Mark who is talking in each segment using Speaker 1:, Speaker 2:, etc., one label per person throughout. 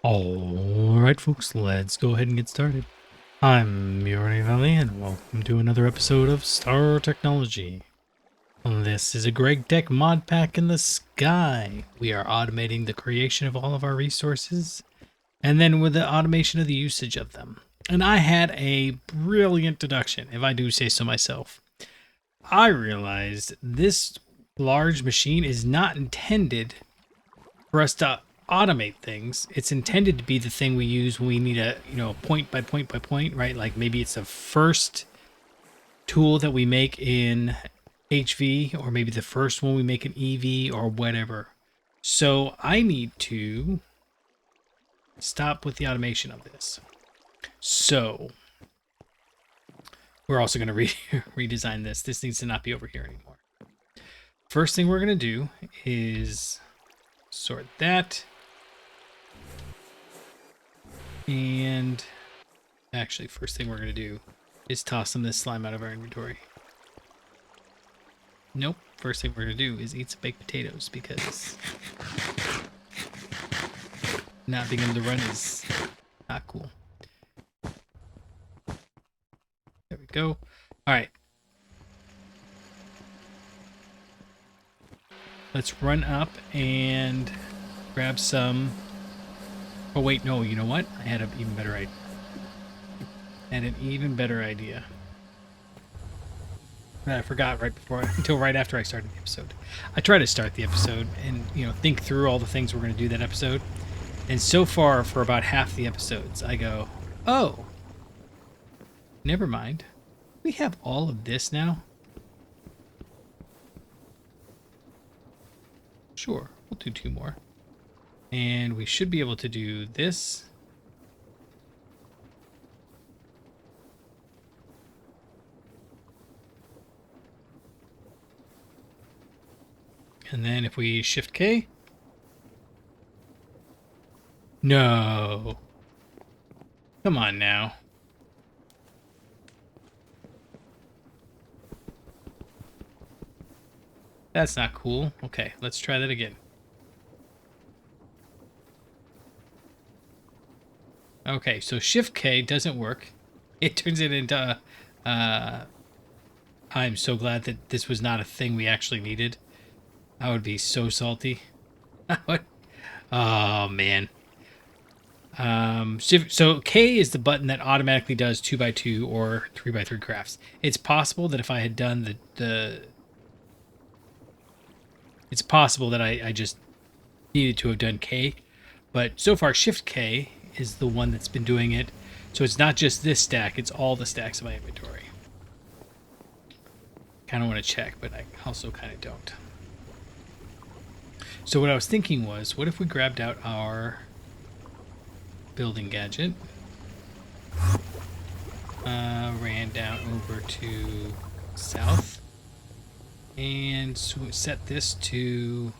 Speaker 1: Alright folks, let's go ahead and get started. I'm Yuri Valley and welcome to another episode of Star Technology. This is a Gregtech mod pack in the sky. We are automating the creation of all of our resources and then with the automation of the usage of them. And I had a brilliant deduction, if I do say so myself. I realized this large machine is not intended for us to automate things. It's intended to be the thing we use when we need a, point by point by point, right? Like maybe it's the first tool that we make in HV, or maybe the first one we make in EV or whatever. So I need to stop with the automation of this. So we're also going to redesign this. This needs to not be over here anymore. First thing we're going to do is sort that. And actually, first thing we're going to do is toss some of this slime out of our inventory. Nope. First thing we're going to do is eat some baked potatoes because not being able to run is not cool. There we go. All right. Let's run up and grab some. Oh, wait, no, you know what? I had an even better idea. I forgot until right after I started the episode. I try to start the episode and, think through all the things we're going to do that episode. And so far, for about half the episodes, I go, oh, never mind. We have all of this now. Sure, we'll do 2 more. And we should be able to do this. And then if we shift K. No. Come on now. That's not cool. Okay, let's try that again. Okay, so Shift K doesn't work. It turns it into, I'm so glad that this was not a thing we actually needed. I would be so salty. Oh, man. So K is the button that automatically does 2x2 or 3x3 crafts. It's possible that if I had done it's possible that I just needed to have done K. But so far, Shift K is the one that's been doing it. So it's not just this stack, it's all the stacks in my inventory. Kind of want to check, but I also kind of don't. So what I was thinking was, what if we grabbed out our building gadget, ran down over to south, and set this to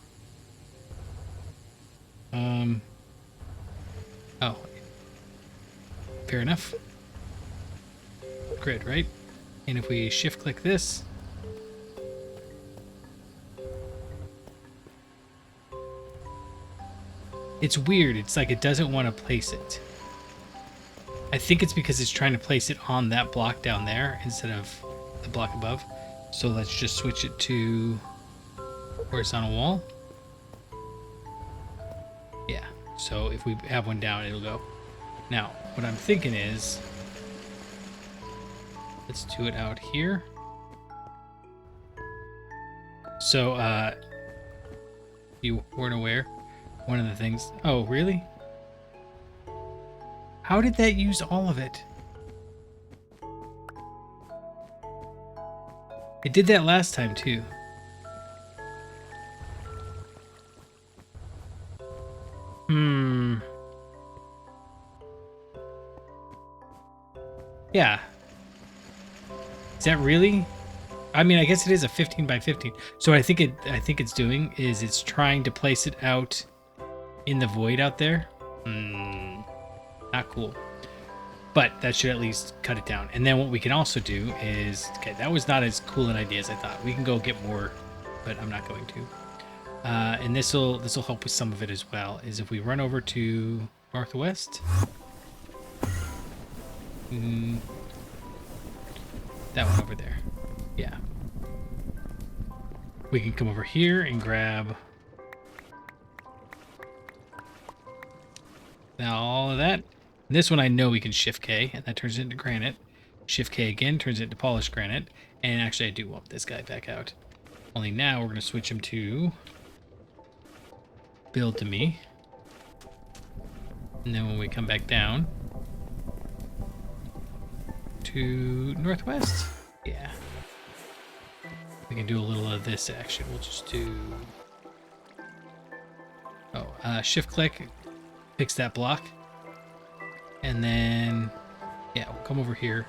Speaker 1: oh, fair enough. Grid, right? And if we shift click this, it's weird. It's like it doesn't want to place it. I think it's because it's trying to place it on that block down there instead of the block above. So let's just switch it to horizontal wall. Yeah, so if we have one down, it'll go. Now, what I'm thinking is, let's do it out here. So, you weren't aware. One of the things... Oh, really? How did that use all of it? It did that last time, too. Yeah. Is that really? I mean, I guess it is a 15 by 15. So I think it's doing is it's trying to place it out in the void out there. Not cool. But that should at least cut it down. And then what we can also do is, okay, that was not as cool an idea as I thought. We can go get more, but I'm not going to. And this will help with some of it as well. Is if we run over to northwest. That one over there. Yeah. We can come over here and grab now all of that. This one I know we can Shift K, and that turns it into granite. Shift K again turns it into polished granite. And actually I do want this guy back out. Only now we're going to switch him to build to me. And then when we come back down to northwest, yeah. We can do a little of this action. We'll just do... shift click, fix that block. And then, yeah, we'll come over here.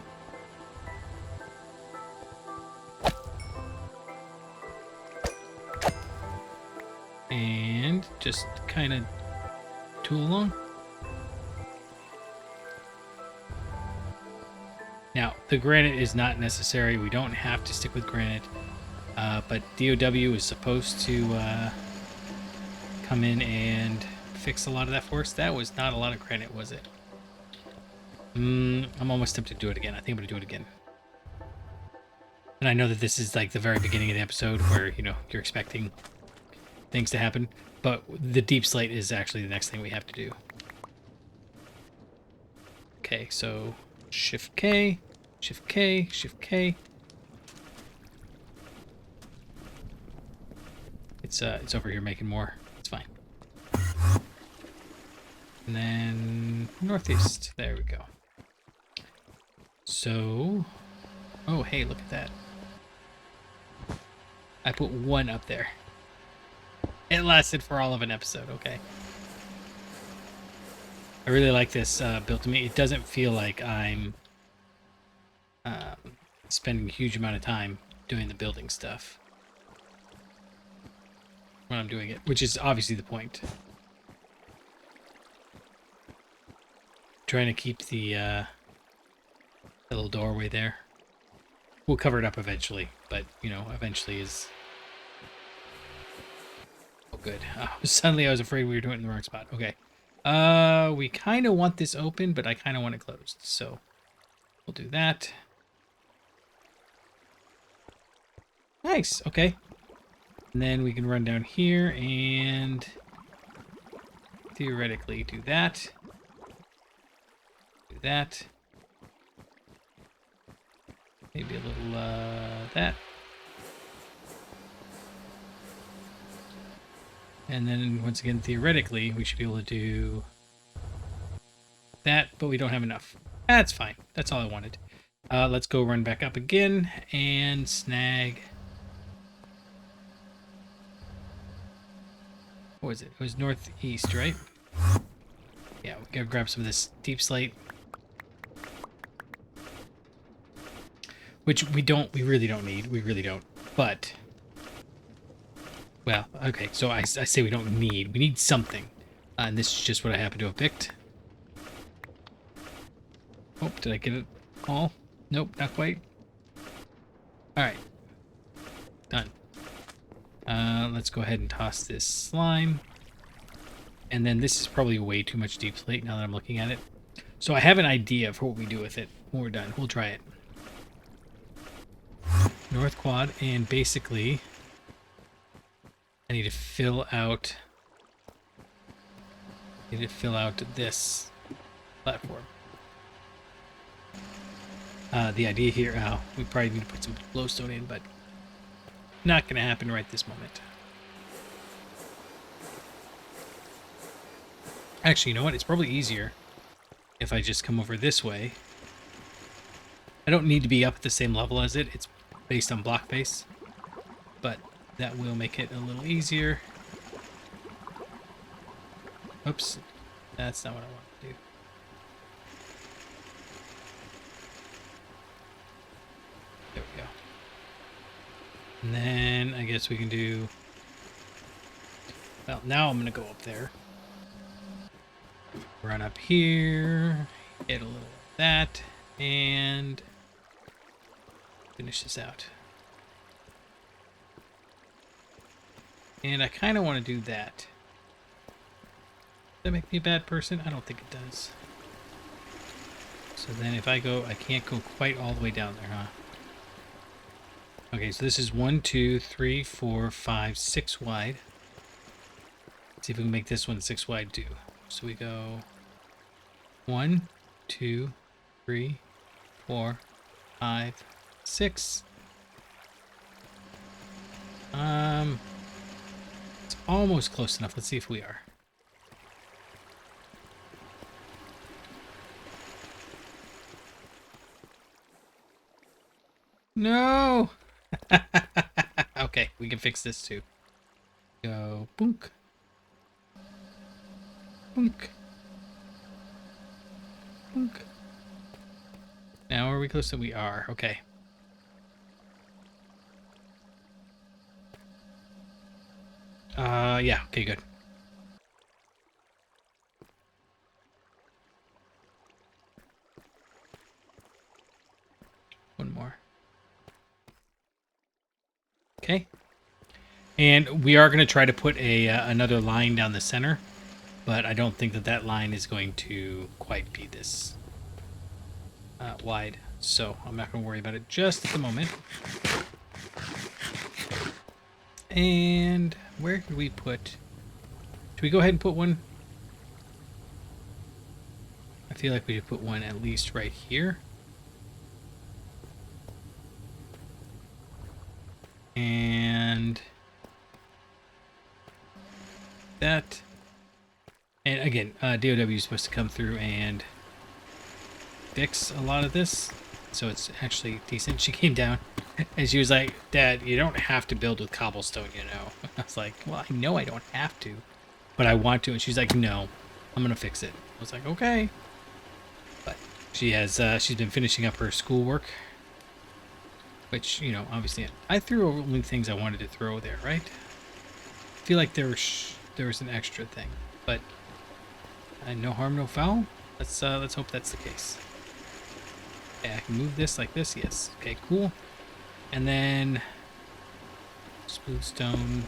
Speaker 1: And just kind of tool along. Now, the granite is not necessary. We don't have to stick with granite. But DOW is supposed to come in and fix a lot of that for us. That was not a lot of granite, was it? I'm almost tempted to do it again. I think I'm going to do it again. And I know that this is like the very beginning of the episode where, you know, you're expecting things to happen. But the deep slate is actually the next thing we have to do. Okay, so Shift K, Shift K, Shift K. It's over here making more. It's fine. And then northeast. There we go. So, oh hey, look at that. I put one up there. It lasted for all of an episode. Okay. I really like this built to me. It doesn't feel like I'm spending a huge amount of time doing the building stuff when I'm doing it, which is obviously the point. Trying to keep the little doorway there. We'll cover it up eventually, but you know, eventually is... Oh, good. Suddenly I was afraid we were doing it in the wrong spot. Okay. We kind of want this open, but I kind of want it closed, so we'll do that. Nice. Okay. And then we can run down here and theoretically do that. Do that. Maybe a little that. And then once again, theoretically, we should be able to do that, but we don't have enough. That's fine. That's all I wanted. Let's go run back up again and snag. What was it? It was northeast, right? Yeah, we gotta grab some of this deep slate. Which we really don't need. We really don't. But, well, okay, so I say we don't need. We need something. And this is just what I happen to have picked. Oh, did I get it all? Nope, not quite. Alright. Done. Let's go ahead and toss this slime. And then this is probably way too much deep slate now that I'm looking at it. So I have an idea for what we do with it when we're done. We'll try it. North quad, and basically I need to fill out this platform. The idea here, we probably need to put some glowstone in, but not going to happen right this moment. Actually, you know what? It's probably easier if I just come over this way. I don't need to be up at the same level as it. It's based on block base, but that will make it a little easier. Oops, that's not what I want to do. There we go. And then I guess we can do... Well, now I'm going to go up there. Run up here, get a little of that, and finish this out. And I kind of want to do that. that make me a bad person? I don't think it does. So then if I go, I can't go quite all the way down there, huh? Okay, so this is 1, 2, 3, 4, 5, 6 wide. Let's see if we can make this one 6 wide too. So we go 1, 2, 3, 4, 5, 6. It's almost close enough. Let's see if we are. No! Okay, we can fix this too. Go boonk. Boonk. Boonk. Now are we close to we are? Okay. Yeah, okay, good. One more. Okay. And we are going to try to put a another line down the center, but I don't think that that line is going to quite be this wide. So I'm not going to worry about it just at the moment. And where could we put... Should we go ahead and put one? I feel like we should put one at least right here. And that. And again, DOW is supposed to come through and fix a lot of this. So it's actually decent. She came down and she was like, Dad, you don't have to build with cobblestone, you know. I was like, well, I know I don't have to, but I want to. And she's like, no, I'm going to fix it. I was like, okay. But she has, she's been finishing up her schoolwork, which, you know, obviously I threw only things I wanted to throw there, right? I feel like there was an extra thing, but no harm, no foul. Let's hope that's the case. Okay, I can move this like this. Yes. Okay, cool. And then smooth stone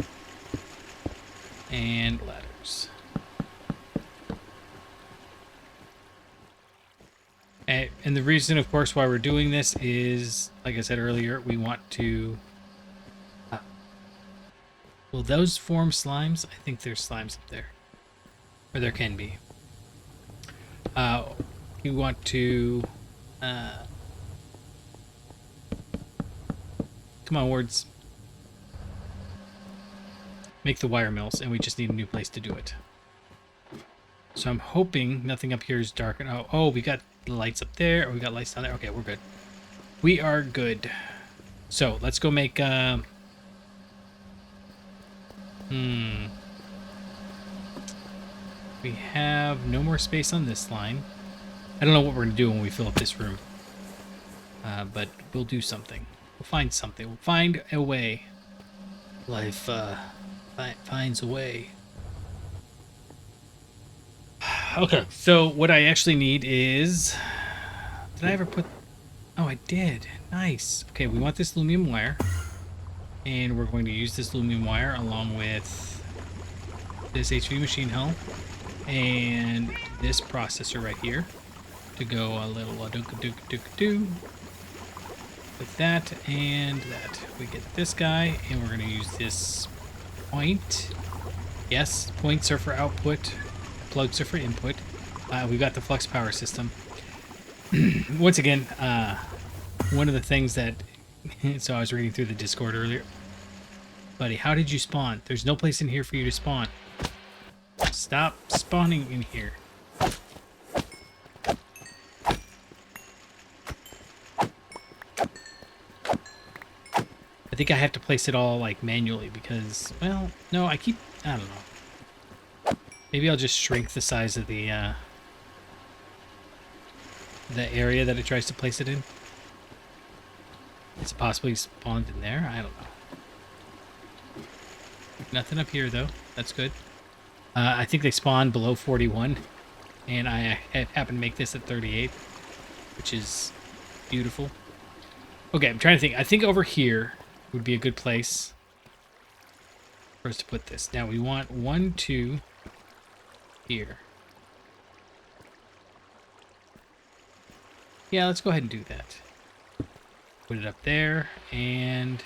Speaker 1: and ladders. And the reason, of course, why we're doing this is, like I said earlier, we want to... will those form slimes? I think there's slimes up there. Or there can be. You want to... come on, words. Make the wire mills, and we just need a new place to do it. So I'm hoping nothing up here is dark. Oh, we got lights up there. Oh, we got lights down there. Okay, we're good. We are good. So let's go make... We have no more space on this line. I don't know what we're going to do when we fill up this room. But we'll do something. We'll find something. We'll find a way. Life finds a way. Okay, so what I actually need is... Did I ever put... Oh, I did. Nice. Okay, we want this aluminum wire. And we're going to use this aluminum wire along with this HV machine hull and this processor right here to go a little do with that and that. We get this guy, and we're going to use this point. Yes, points are for output, plugs are for input. We've got the flux power system. Once again, one of the things that... So I was reading through the Discord earlier. Buddy, how did you spawn? There's no place in here for you to spawn. Stop spawning in here. I think I have to place it all like manually because, well, no, I don't know. Maybe I'll just shrink the size of the area that it tries to place it in. It's possibly spawned in there. I don't know. Nothing up here though. That's good. I think they spawn below 41, and I happen to make this at 38, which is beautiful. Okay, I'm trying to think. I think over here would be a good place for us to put this. Now we want 1, 2 here. Yeah, let's go ahead and do that. Put it up there, and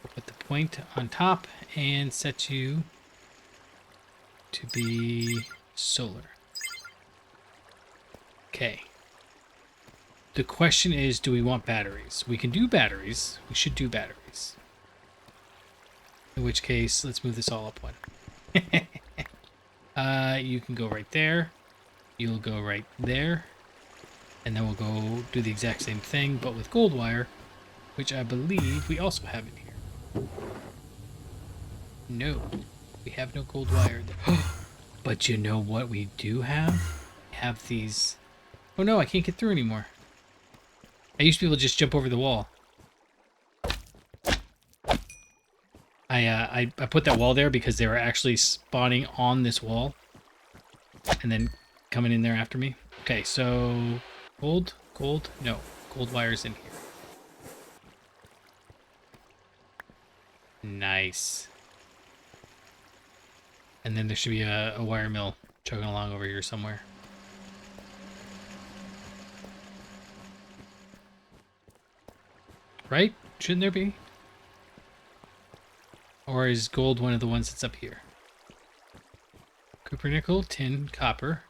Speaker 1: we'll put the point on top and set you to be solar. Okay. The question is, do we want batteries? We can do batteries. We should do batteries. In which case, let's move this all up one. You can go right there. You'll go right there. And then we'll go do the exact same thing, but with gold wire, which I believe we also have in here. No, we have no gold wire there. But you know what we do have? We have these... Oh no, I can't get through anymore. I used to be able to just jump over the wall. I put that wall there because they were actually spawning on this wall. And then coming in there after me. Okay, so... Gold? No. Gold wire's in here. Nice. And then there should be a wire mill chugging along over here somewhere. Right? Shouldn't there be? Or is gold one of the ones that's up here? Copper, nickel, tin, copper.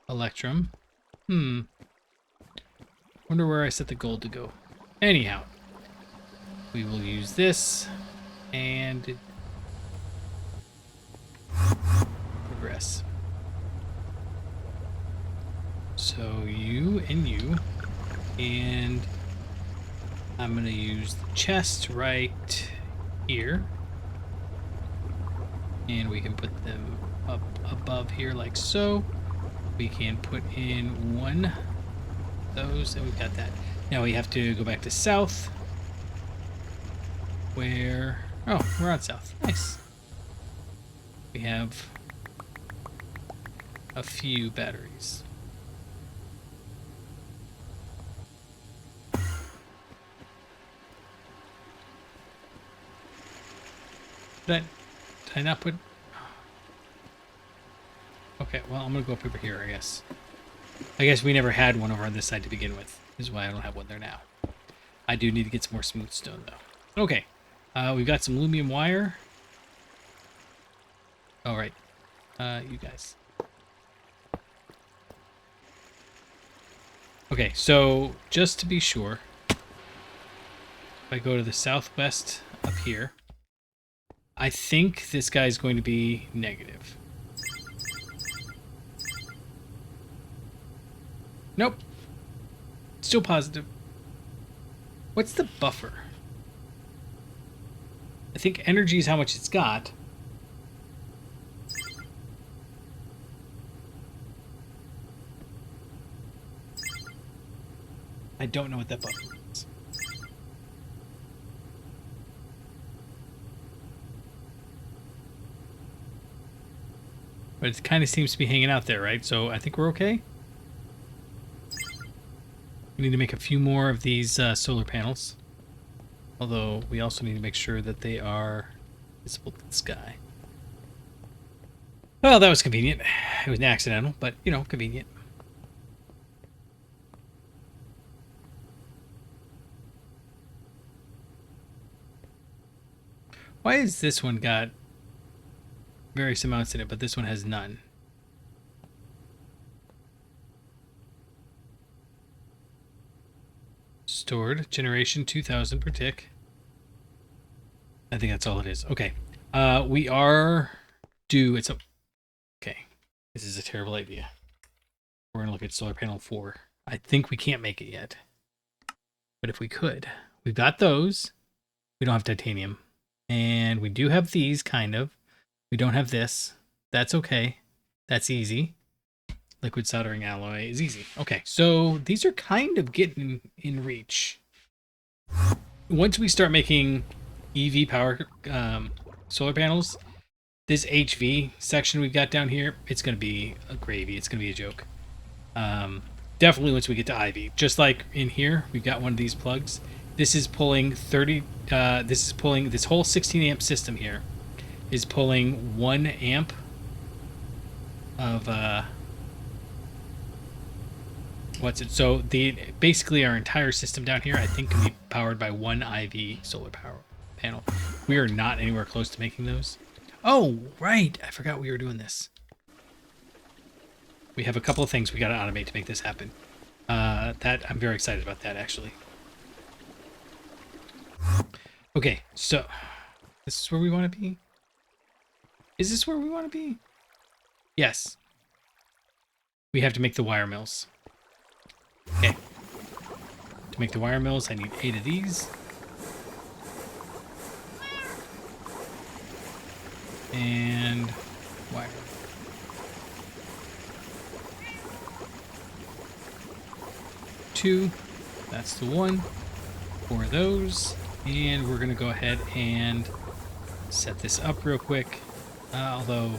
Speaker 1: Electrum. Wonder where I set the gold to go. Anyhow. We will use this. And... progress. So you and you. And... I'm going to use the chest right here. And we can put them up above here like so. We can put in one of those, and we've got that. Now we have to go back to south. Where... Oh, we're on south. Nice. We have a few batteries. Did I not put... Okay, well, I'm going to go up over here, I guess. I guess we never had one over on this side to begin with. This is why I don't have one there now. I do need to get some more smooth stone, though. Okay. We've got some aluminum wire. All right. You guys. Okay, so just to be sure, if I go to the southwest up here, I think this guy's going to be negative. Nope. Still positive. What's the buffer? I think energy is how much it's got. I don't know what that buffer is. But it kind of seems to be hanging out there, right? So I think we're okay. We need to make a few more of these solar panels. Although we also need to make sure that they are visible to the sky. Well, that was convenient. It was accidental, but, you know, convenient. Why has this one got various amounts in it, but this one has none? Stored generation 2000 per tick. I think that's all it is. Okay. We are due. It's a... Okay. This is a terrible idea. We're going to look at solar panel 4. I think we can't make it yet. But if we could. We've got those. We don't have titanium. And we do have these, kind of. We don't have this. That's okay. That's easy. Liquid soldering alloy is easy. Okay, so these are kind of getting in reach. Once we start making EV power solar panels, this HV section we've got down here, it's going to be a gravy. It's going to be a joke. Definitely once we get to IV. Just like in here, we've got one of these plugs. This is pulling 30, this is pulling, this whole 16 amp system here is pulling 1 amp of, what's it? So basically our entire system down here, I think, can be powered by one IV solar power panel. We are not anywhere close to making those. Oh, right. I forgot we were doing this. We have a couple of things we got to automate to make this happen. That I'm very excited about that, actually. Okay, so this is where we want to be. Is this where we want to be? Yes. We have to make the wire mills. Okay. To make the wire mills, I need 8 of these. And wire. Two. That's the one. 4 of those. And we're going to go ahead and set this up real quick. Although,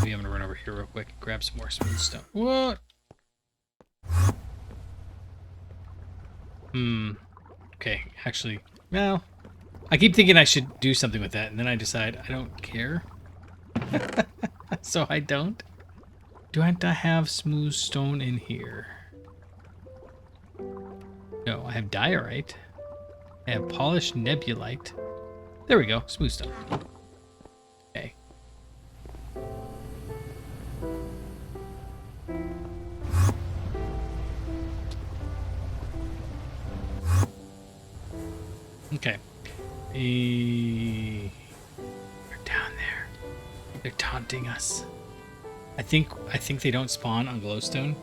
Speaker 1: maybe I'm going to run over here real quick and grab some more smooth stone. What? Okay, actually, well, I keep thinking I should do something with that, and then I decide I don't care. So I don't. Do I have smooth stone in here? No, I have diorite. I have polished nebulite. There we go, smooth stone. Okay. Okay. They're down there. They're taunting us. I think they don't spawn on glowstone.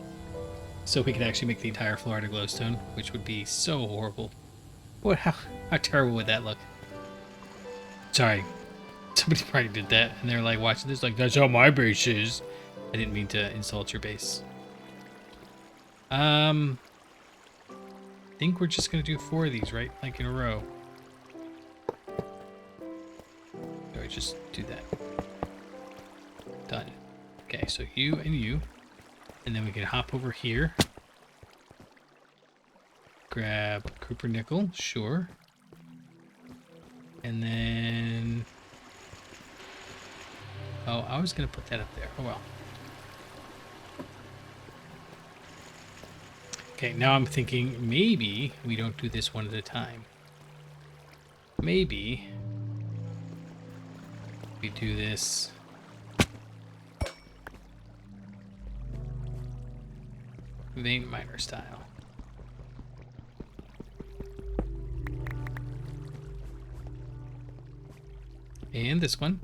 Speaker 1: So we could actually make the entire floor out of glowstone, which would be so horrible. What? How terrible would that look? Sorry. Somebody probably did that, and they're like watching this like, that's how my base is. I didn't mean to insult your base. I think we're just gonna do 4 of these, right? Like in a row. Or just do that. Done. Okay, so you and you. And then we can hop over here. Grab Cooper nickel, sure. And then... oh, I was going to put that up there. Oh, well. Okay, now I'm thinking maybe we don't do this one at a time. Maybe we do this... vein miner style. And this one.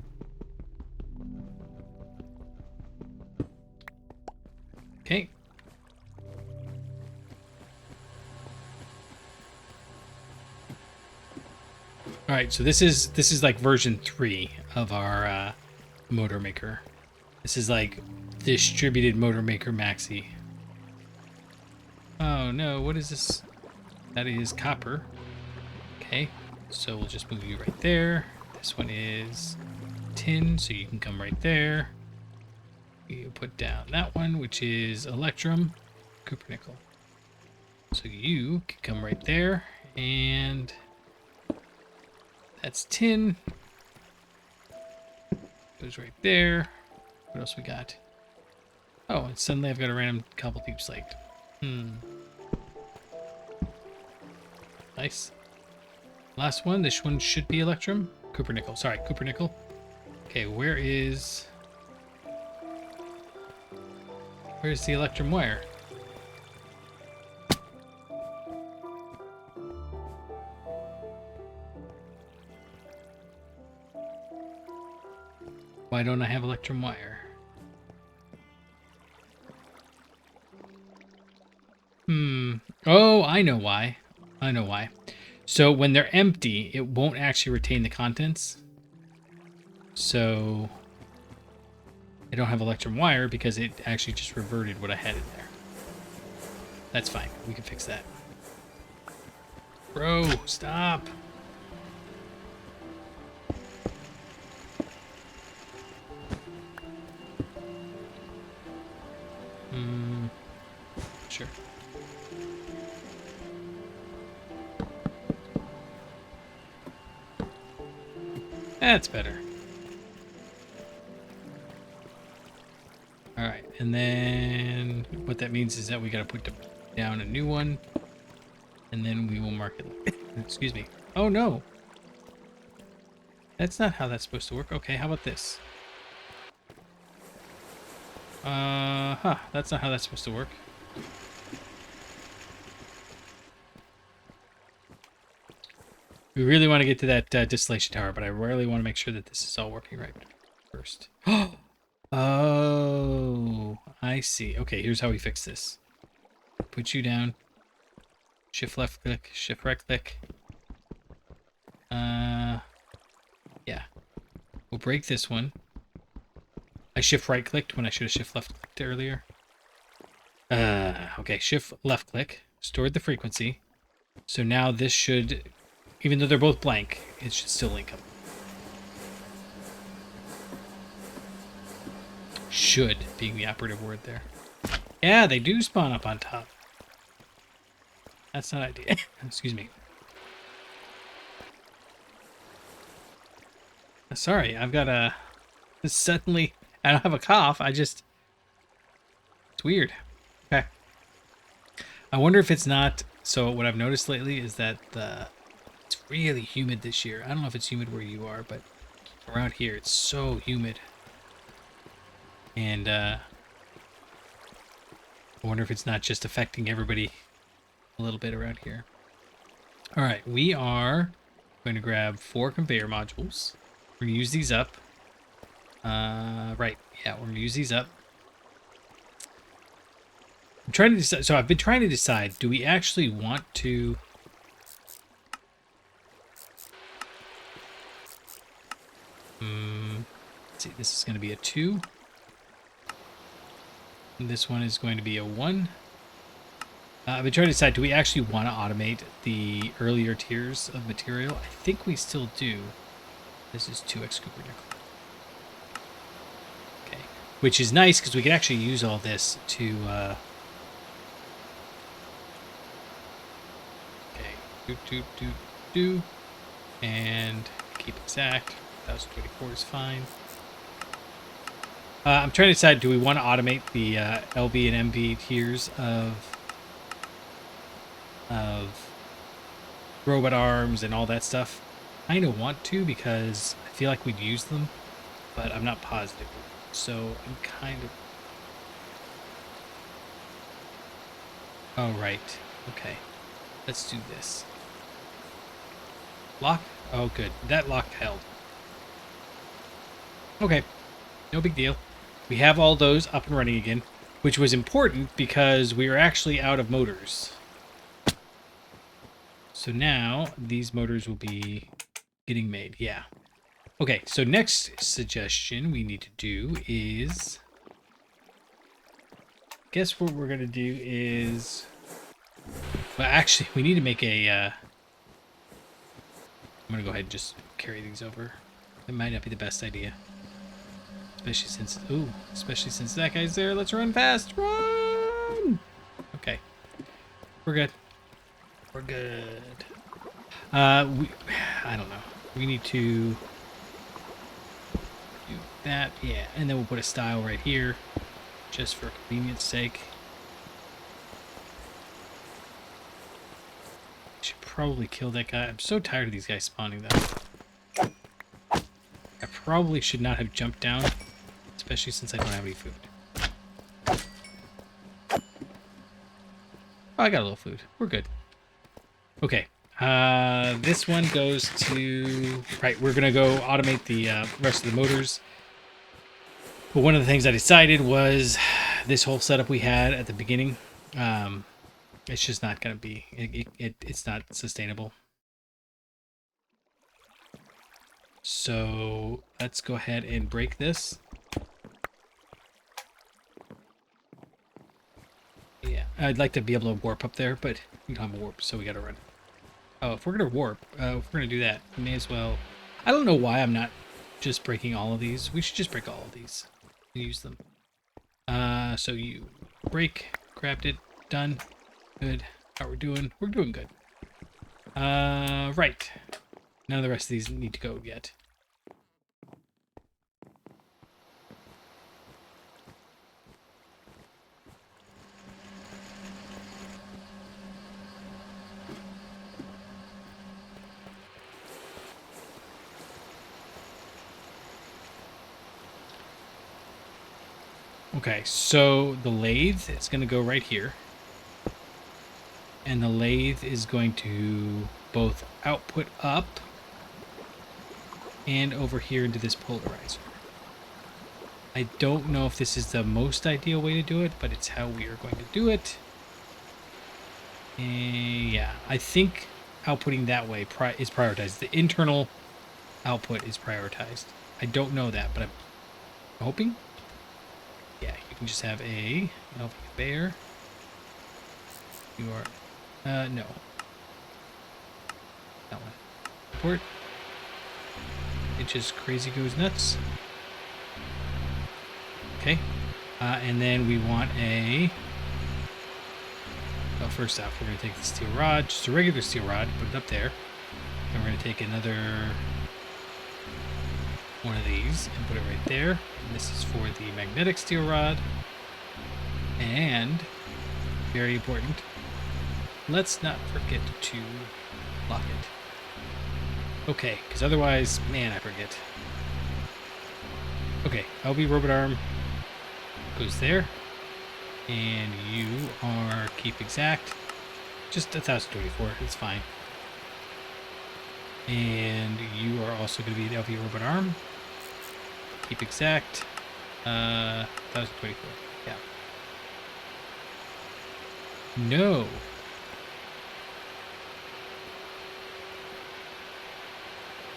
Speaker 1: Okay. All right, so this is like version 3 of our motor maker. This is like distributed motor maker maxi. Oh no, what is this? That is copper. Okay, so we'll just move you right there. This one is tin, so you can come right there. You put down that one, which is electrum, copper nickel. So you can come right there, and that's tin. Goes right there. What else we got? Oh, and suddenly I've got a random cobble deep slate. Nice. Last one. This one should be electrum. Cooper nickel. Sorry, Cooper nickel. Okay, where's the electrum wire? Why don't I have electrum wire? Oh, I know why. I know why. So when they're empty, it won't actually retain the contents. So I don't have electrum wire because it actually just reverted what I had in there. That's fine. We can fix that. Bro, stop. Sure. That's better. All right, and then what that means is that we got to put down a new one, and then we will mark it. Excuse me. Oh no, that's not how that's supposed to work. Okay, how about this? That's not how that's supposed to work. We really want to get to that distillation tower, but I really want to make sure that this is all working right first. Oh, I see. Okay, here's how we fix this. Put you down. Shift left click, shift right click. Yeah. We'll break this one. I shift right clicked when I should have shift left clicked earlier. Okay, shift left click. Stored the frequency. So now this should, even though they're both blank, it should still link them. Should being the operative word there. Yeah, they do spawn up on top. That's not ideal. Excuse me. Sorry, I've got a... Suddenly, I don't have a cough. It's weird. Okay. I wonder if it's not... So what I've noticed lately is that it's really humid this year. I don't know if it's humid where you are, but around here it's so humid. And I wonder if it's not just affecting everybody a little bit around here. All right, we are going to grab 4 conveyor modules. We're going to use these up. Right, yeah, we're going to use these up. I'm trying to decide, so I've been trying to decide, do we actually want to... Let's see, this is going to be a 2. And this one is going to be a 1. I've been trying to decide, do we actually want to automate the earlier tiers of material? I think we still do. This is 2x Cooper nickel. Okay, which is nice because we can actually use all this to... Okay, do, and keep exact. 1024 is fine. I'm trying to decide, do we want to automate the LV and MV tiers of robot arms and all that stuff? I kind of want to because I feel like we'd use them, but I'm not positive. So I'm kind of... Oh, right. Okay. Let's do this. Lock? Oh, good. That lock held. Okay. No big deal. We have all those up and running again, which was important because we are actually out of motors. So now these motors will be getting made. Yeah. Okay, so next suggestion we need to do is... Guess what we're going to do is... Well, actually, we need to make a... I'm going to go ahead and just carry these over. That might not be the best idea. Especially since that guy's there. Let's run fast. Run! Okay. We're good. We're good. I don't know. We need to do that. Yeah, and then we'll put a style right here just for convenience sake. Should probably kill that guy. I'm so tired of these guys spawning though. I probably should not have jumped down, especially since I don't have any food. Oh, I got a little food. We're good. Okay. This one goes to... Right, we're going to go automate the rest of the motors. But one of the things I decided was this whole setup we had at the beginning. It's just not going to be... It's not sustainable. So let's go ahead and break this. Yeah, I'd like to be able to warp up there, but we don't have a warp, so we got to run. Oh, if we're going to warp, if we're going to do that, we may as well... I don't know why I'm not just breaking all of these. We should just break all of these and use them. So you break, grabbed it, done. Good. How we're doing? We're doing good. Right. None of the rest of these need to go yet. Okay, so the lathe is going to go right here. And the lathe is going to both output up and over here into this polarizer. I don't know if this is the most ideal way to do it, but it's how we are going to do it. And yeah, I think outputting that way is prioritized. The internal output is prioritized. I don't know that, but I'm hoping. Yeah, you can just have a bear. You are, no. That one. Port. It just crazy goes nuts. Okay. And then we want a... Well, first off, we're going to take the steel rod, just a regular steel rod, put it up there. And we're going to take another one of these and put it right there. And this is for the magnetic steel rod. And, very important, let's not forget to lock it. Okay, because otherwise, man, I forget. Okay, LB robot arm goes there. And you are keep exact. Just 1024, it's fine. And you are also going to be the LB robot arm. Keep exact. 1024, yeah. No.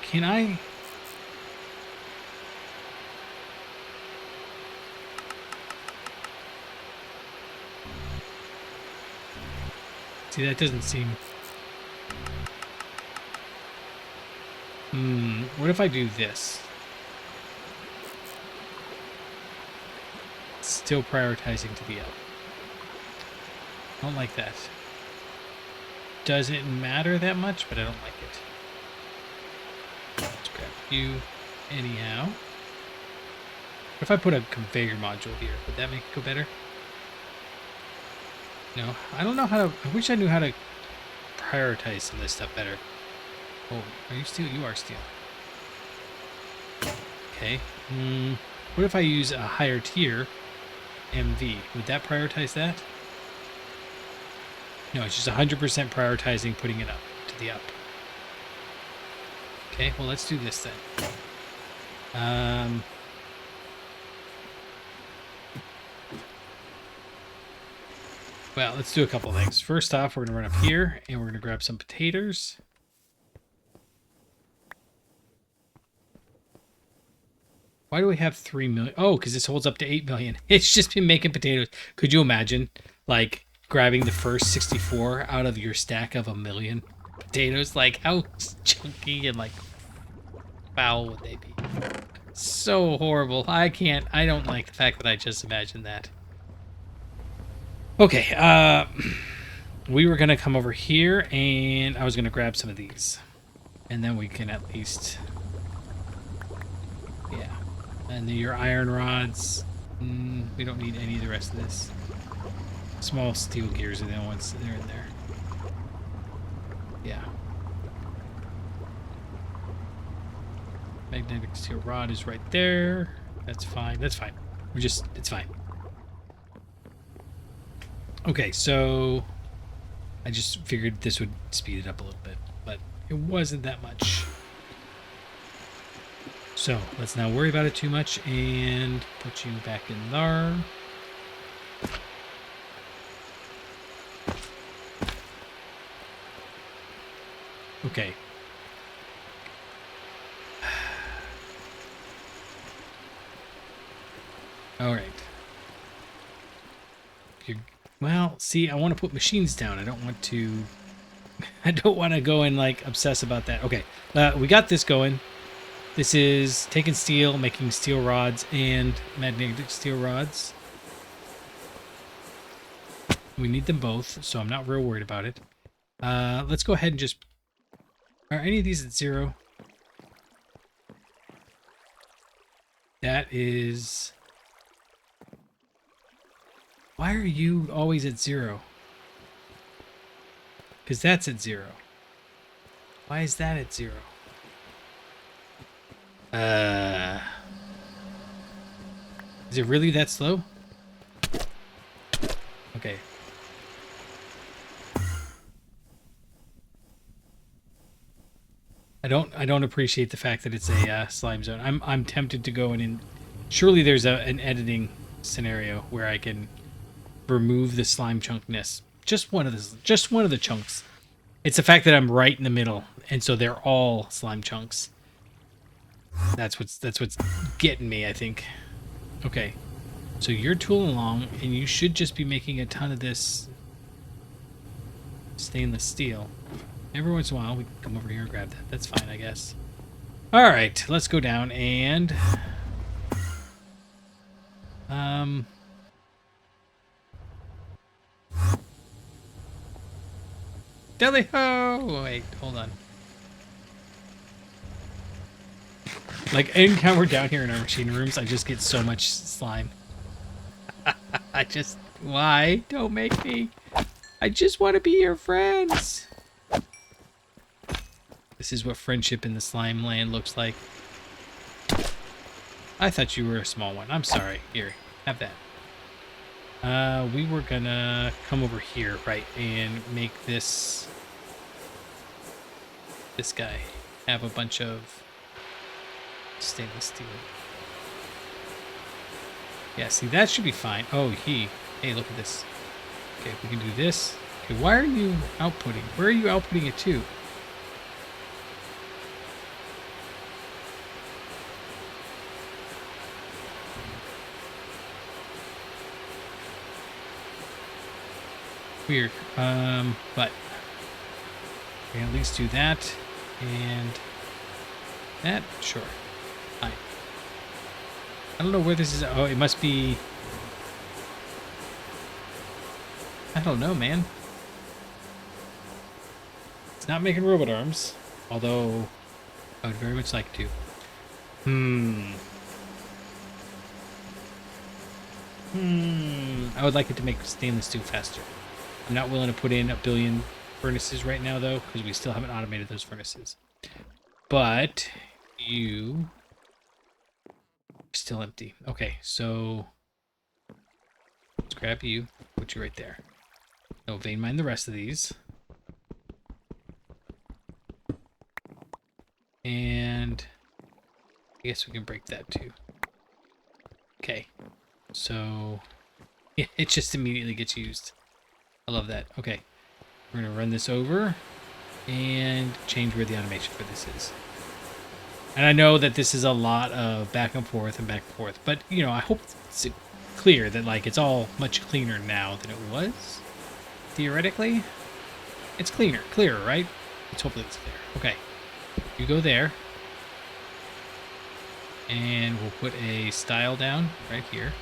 Speaker 1: Can I... See, that doesn't seem... what if I do this? Still prioritizing to the up. I don't like that. Doesn't matter that much, but I don't like it. Let's grab you anyhow. What if I put a configure module here? Would that make it go better? No, I don't know how to... I wish I knew how to prioritize some of this stuff better. Oh, are you steel? You are steel. Okay. What if I use a higher tier MV? Would that prioritize that? No, it's just 100% prioritizing putting it up to the up. Okay, well, let's do this then. Well, let's do a couple things. First off, we're going to run up here, and we're going to grab some potatoes. Why do we have 3 million? Oh, because this holds up to 8 million. It's just been making potatoes. Could you imagine, like, grabbing the first 64 out of your stack of 1 million potatoes? Like, how chunky and, like, foul would they be? So horrible. I don't like the fact that I just imagined that. Okay, we were going to come over here, and I was going to grab some of these. And then we can at least... Yeah. And then your iron rods. We don't need any of the rest of this. Small steel gears are the only ones that are in there. Yeah. Magnetic steel rod is right there. That's fine. That's fine. It's fine. Okay, so I just figured this would speed it up a little bit, but it wasn't that much. So let's not worry about it too much and put you back in there. Okay. All right. Well, see, I want to put machines down. I don't want to go and like obsess about that. Okay. We got this going. This is taking steel, making steel rods and magnetic steel rods. We need them both, so I'm not real worried about it. Let's go ahead and just... Are any of these at 0? That is... Why are you always at 0? Because that's at 0. Why is that at 0? Is it really that slow? Okay. I don't appreciate the fact that it's a slime zone. I'm tempted to go in. Surely there's an editing scenario where I can remove the slime chunkness. Just one of the chunks. It's the fact that I'm right in the middle, and so they're all slime chunks. That's what's getting me, I think. Okay. So you're tooling along, and you should just be making a ton of this stainless steel. Every once in a while, we can come over here and grab that. That's fine, I guess. All right, let's go down and... Deli ho! Wait, hold on. Like, anytime we're down here in our machine rooms, I just get so much slime. Why? Don't make me. I just want to be your friends. This is what friendship in the slime land looks like. I thought you were a small one. I'm sorry. Here, have that. We were gonna come over here, right, and make this guy have a bunch of stainless steel. Yeah, see, that should be fine. Oh, hey, look at this. Okay, we can do this. Okay, why are you outputting? Where are you outputting it to? Weird. But we can at least do that and that. Sure. Fine. I don't know where this is. Oh, it must be. I don't know, man. It's not making robot arms, although I would very much like to. I would like it to make stainless steel faster. I'm not willing to put in 1 billion furnaces right now, though, because we still haven't automated those furnaces. But you are still empty. Okay, so let's grab you, put you right there. No vein mine the rest of these. And I guess we can break that too. Okay, so yeah, it just immediately gets used. I love that. Okay, we're gonna run this over and change where the automation for this is. And I know that this is a lot of back and forth, but you know, I hope it's clear that like it's all much cleaner now than it was. Theoretically, it's clearer, right? Let's hope it's clear. Okay, you go there, and we'll put a style down right here,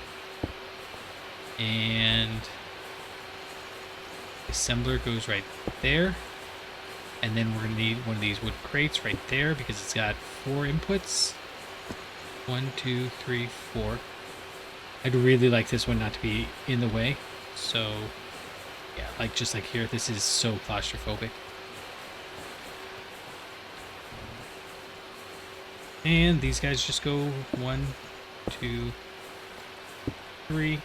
Speaker 1: and assembler goes right there, and then we're gonna need one of these wood crates right there because it's got 4 inputs. 1, 2, 3, 4. I'd really like this one not to be in the way, so yeah, like just like here, this is so claustrophobic. And these guys just go 1, 2, 3. Yeah.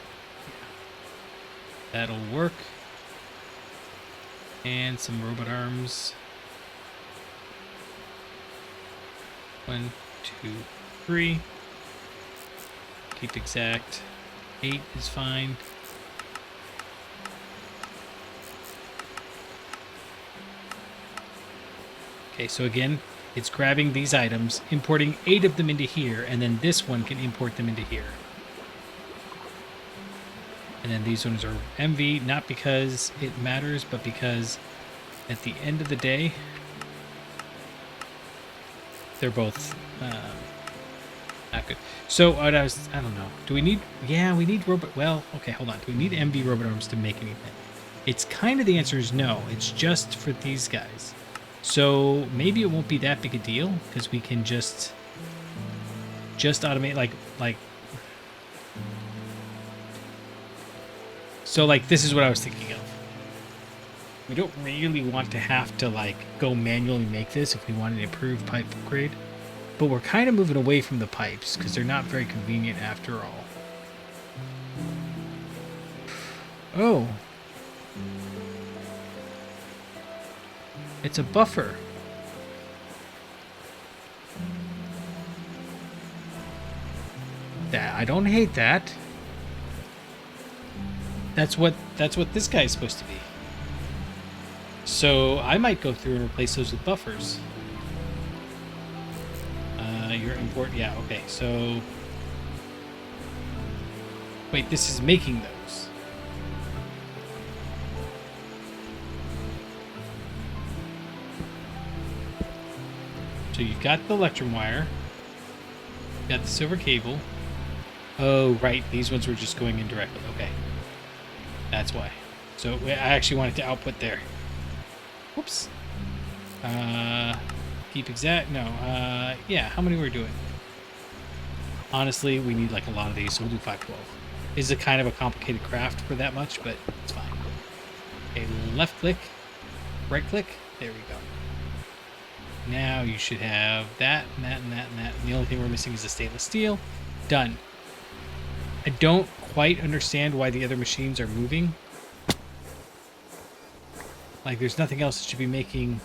Speaker 1: That'll work. And some robot arms. 1, 2, 3. Keep exact. 8 is fine. Okay, so again, it's grabbing these items, importing 8 of them into here, and then this one can import them into here. And then these ones are MV, not because it matters, but because at the end of the day, they're both not good. So I don't know. Do we need? Yeah, we need robot. Well, okay, hold on. Do we need MV robot arms to make anything? It's kind of the answer is no. It's just for these guys. So maybe it won't be that big a deal because we can just automate like. So like this is what I was thinking of. We don't really want to have to like go manually make this if we want an improved pipe upgrade. But we're kind of moving away from the pipes because they're not very convenient after all. Oh, It's a buffer. That I don't hate that. That's what this guy's supposed to be. So I might go through and replace those with buffers. Your import, yeah, okay. So wait, this is making those. So you've got the electrum wire, you've got the silver cable. Oh, right, these ones were just going in directly. Okay, that's why. So I actually wanted to output there. Whoops. Keep exact. No. Yeah. How many we're doing? Honestly, we need like a lot of these, so we'll do 512. This is a kind of a complicated craft for that much, but it's fine. Okay, left click, right click. There we go. Now you should have that and that and that and that. And the only thing we're missing is the stainless steel. Done. I don't quite understand why the other machines are moving. Like, there's nothing else that should be making...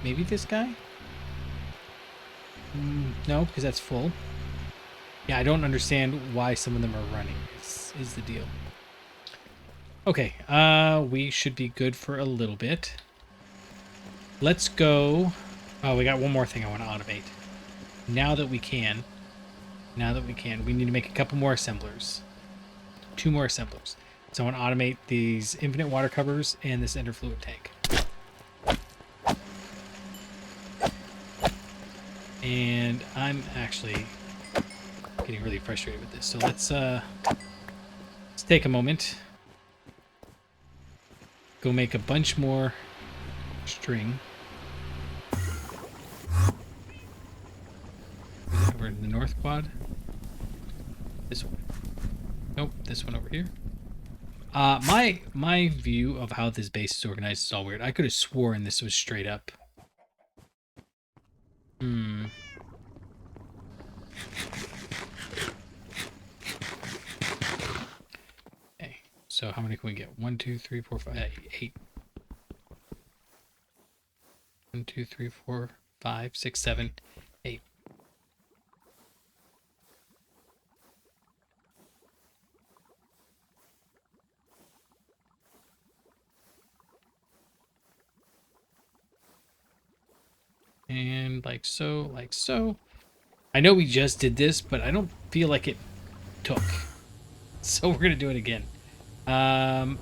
Speaker 1: Maybe this guy? No, because that's full. Yeah, I don't understand why some of them are running, is the deal. Okay, we should be good for a little bit. Let's go... Oh, we got one more thing I want to automate. Now that we can, we need to make a couple more assemblers. 2 more assemblers. So I want to automate these infinite water covers and this ender fluid tank. And I'm actually getting really frustrated with this. So let's take a moment. Go make a bunch more string. Over in the north quad. This one. Nope, this one over here. My view of how this base is organized is all weird. I could have sworn this was straight up. Okay, so how many can we get? 1, 2, 3, 4, 5, 8. 1, 2, 3, 4, 5, 6, 7, 8. And like so, like so. I know we just did this, but I don't feel like it took. So we're going to do it again.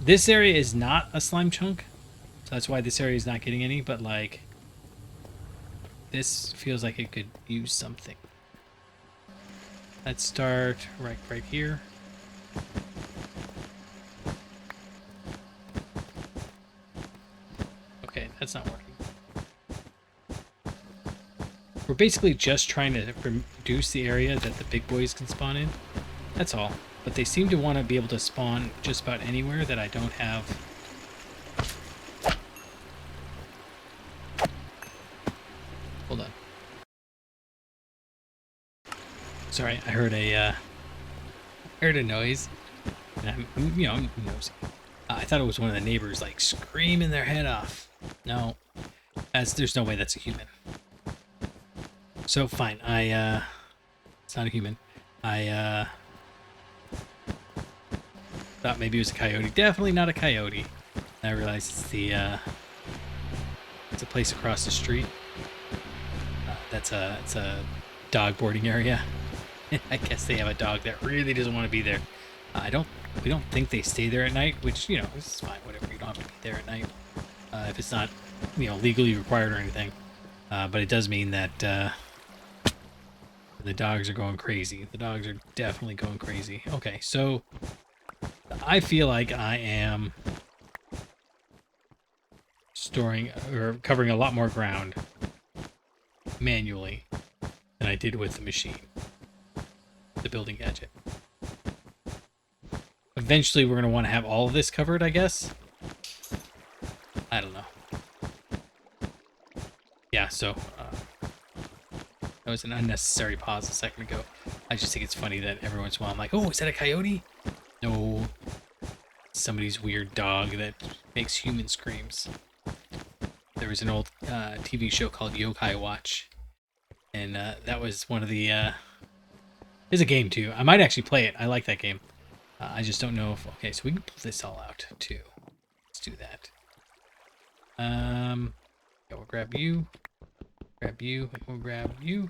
Speaker 1: This area is not a slime chunk. So that's why this area is not getting any, but like this feels like it could use something. Let's start right here. Okay, that's not working. We're basically just trying to reduce the area that the big boys can spawn in. That's all. But they seem to want to be able to spawn just about anywhere that I don't have. Hold on. Sorry, I heard a noise. And I'm nosy. I thought it was one of the neighbors like screaming their head off. No, there's no way that's a human. So fine, it's not a human. I thought maybe it was a coyote. Definitely not a coyote. I realized it's a place across the street. It's a dog boarding area. I guess they have a dog that really doesn't want to be there. We don't think they stay there at night, which, you know, is fine, whatever. You don't have to be there at night if it's not, you know, legally required or anything. But it does mean that the dogs are going crazy. The dogs are definitely going crazy. Okay, so I feel like I am storing or covering a lot more ground manually than I did with the machine, the building gadget. Eventually, we're going to want to have all of this covered, I guess. I don't know. Yeah, so That was an unnecessary pause a second ago. I just think it's funny that every once in a while I'm like, oh, is that a coyote? No. Somebody's weird dog that makes human screams. There was an old TV show called Yokai Watch. And that was one of the... There's a game, too. I might actually play it. I like that game. I just don't know if... Okay, so we can pull this all out, too. Let's do that. Yeah, we'll grab you. Grab you. And we'll grab you.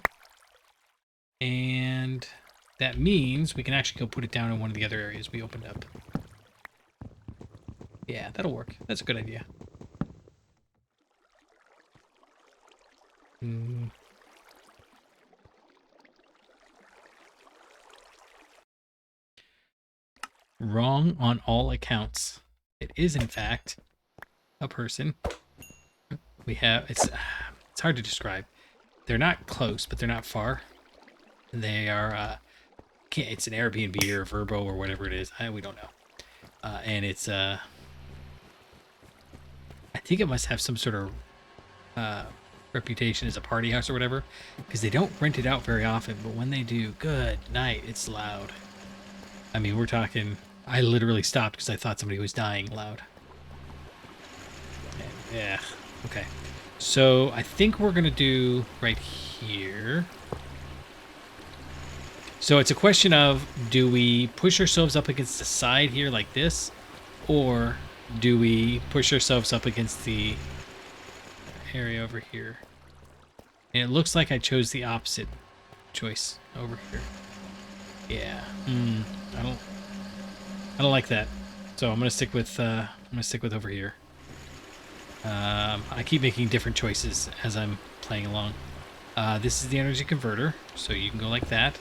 Speaker 1: And that means we can actually go put it down in one of the other areas we opened up. Yeah, that'll work. That's a good idea. Wrong on all accounts. It is, in fact, a person. We have... It's hard to describe. They're not close, but they're not far. They are... it's an Airbnb or Verbo or whatever it is. We don't know. And it's... I think it must have some sort of reputation as a party house or whatever, because they don't rent it out very often, but when they do, good night, it's loud. I mean, we're talking... I literally stopped because I thought somebody was dying loud. Yeah, okay. So I think we're going to do right here. So it's a question of, do we push ourselves up against the side here like this, or do we push ourselves up against the area over here? And it looks like I chose the opposite choice over here. Yeah. I don't like that. So I'm gonna stick with over here. I keep making different choices as I'm playing along. This is the energy converter, so you can go like that.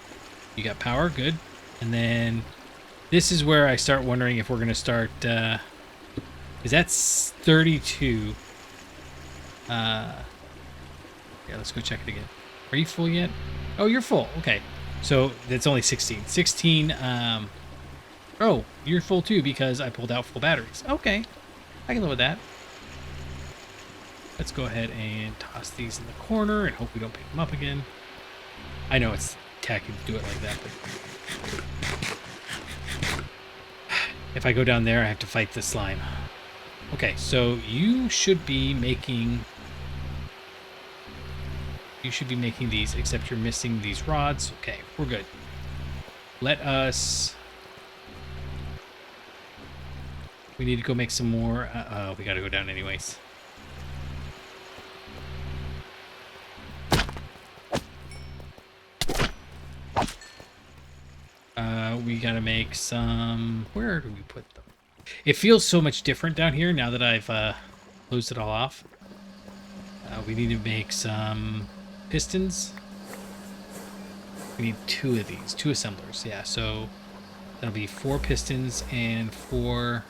Speaker 1: You got power, good. And then this is where I start wondering if we're gonna start. Is that's 32? Yeah, let's go check it again. Are you full yet? Oh, you're full. Okay, so that's only 16. 16. Oh, you're full too because I pulled out full batteries. Okay, I can live with that. Let's go ahead and toss these in the corner and hope we don't pick them up again. I know it's tacky to do it like that, but if I go down there, I have to fight the slime. Okay, so you should be making these, except you're missing these rods. Okay, we're good. Let us... We need to go make some more. We gotta go down anyways. We gotta make some... Where do we put them? It feels so much different down here now that I've closed it all off. We need to make some pistons. We need 2 of these, 2 assemblers. Yeah, so that'll be 4 pistons and 4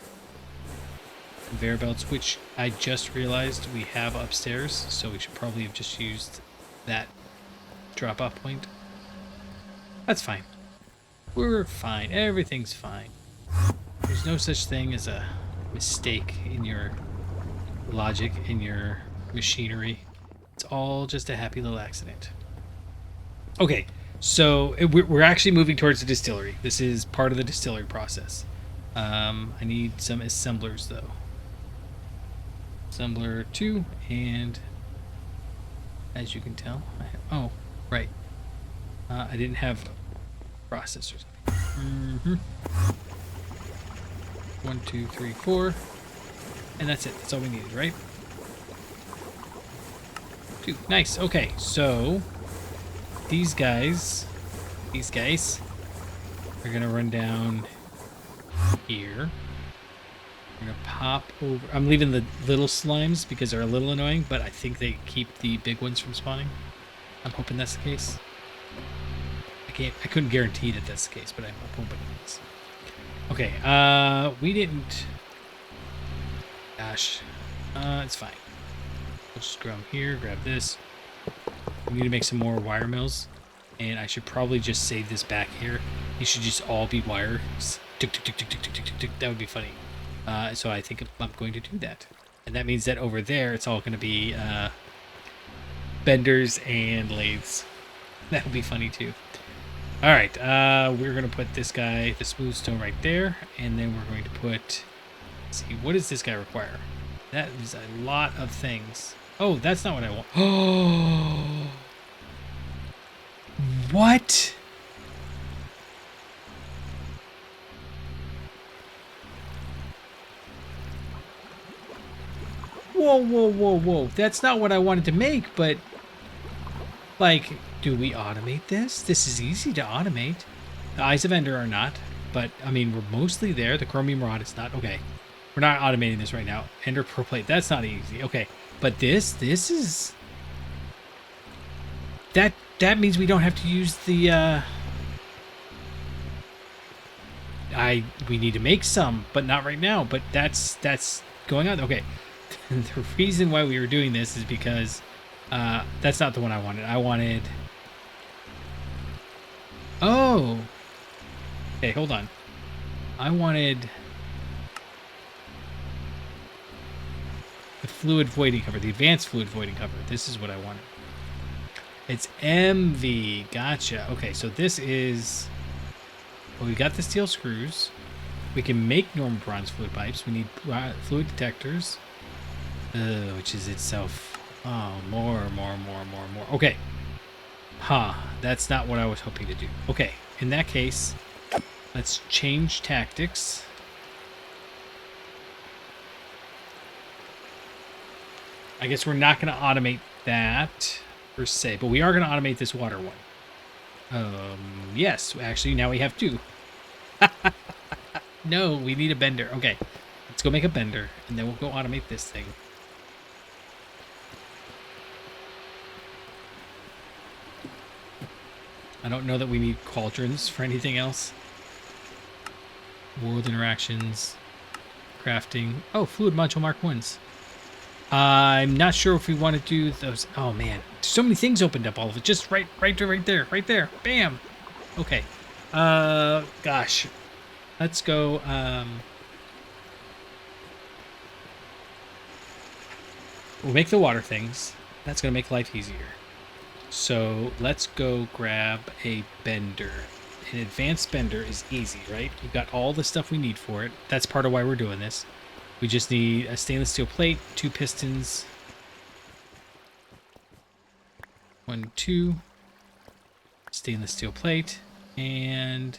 Speaker 1: conveyor belts, which I just realized we have upstairs, so we should probably have just used that drop-off point. That's fine. We're fine. Everything's fine. There's no such thing as a mistake in your logic, in your machinery. It's all just a happy little accident. Okay, so we're actually moving towards the distillery. This is part of the distillery process. I need some assemblers, though. Assembler 2, and as you can tell, I have... Oh, right. I didn't have processors. 1, 2, 3, 4. And that's it. That's all we needed, right? 2. Nice. Okay, so these guys are going to run down here. I'm going to pop over. I'm leaving the little slimes because they're a little annoying, but I think they keep the big ones from spawning. I'm hoping that's the case. I couldn't guarantee that that's the case, but I'm hoping it is. Okay, we didn't... Gosh. It's fine. We'll just grab here, grab this. We need to make some more wire mills, and I should probably just save this back here. These should just all be wires. Tick, tick, tick, tick, tick, tick, tick, tick. That would be funny. So I think I'm going to do that. And that means that over there, it's all going to be benders and lathes. That would be funny too. All right, we're gonna put this guy, the smooth stone, right there, and then we're going to put. Let's see, what does this guy require? That is a lot of things. Oh, that's not what I want. Oh, what? Whoa, whoa, whoa, whoa. That's not what I wanted to make, but like, do we automate this? This is easy to automate. The Eyes of Ender are not, but I mean, we're mostly there. The Chromium Rod is not. Okay. We're not automating this right now. Ender Pearl Plate, that's not easy. Okay. But this is... That means we don't have to use the, we need to make some, but not right now. But that's going on. Okay. The reason why we were doing this is because that's not the one I wanted. I wanted... Oh! Okay, hold on. I wanted... the fluid voiding cover, the advanced fluid voiding cover. This is what I wanted. It's MV. Gotcha. Okay, so this is... Well, we got the steel screws. We can make normal bronze fluid pipes. We need fluid detectors. Which is itself... Oh, more. Okay. Huh. That's not what I was hoping to do. Okay. In that case, let's change tactics. I guess we're not going to automate that per se, but we are going to automate this water one. Yes, actually, now we have two. No, we need a bender. Okay, let's go make a bender, and then we'll go automate this thing. I don't know that we need cauldrons for anything else. World interactions, crafting. Oh, fluid module Mark 1s. I'm not sure if we want to do those. Oh man, so many things opened up. All of it, just right there. Bam. Okay. Gosh. Let's go. We'll make the water things. That's gonna make life easier. So let's go grab a bender. An advanced bender is easy, right? We've got all the stuff we need for it. That's part of why we're doing this. We just need a stainless steel plate, 2 pistons. 1, 2. Stainless steel plate. And...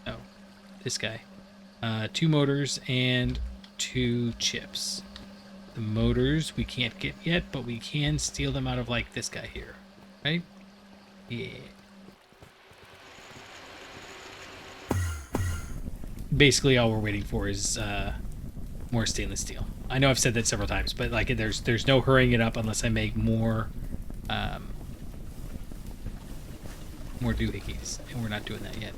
Speaker 1: oh, this guy. 2 motors and 2 chips. The motors we can't get yet, but we can steal them out of, like, this guy here. Right? Yeah. Basically, all we're waiting for is more stainless steel. I know I've said that several times, but like, there's no hurrying it up unless I make more doohickeys, and we're not doing that yet.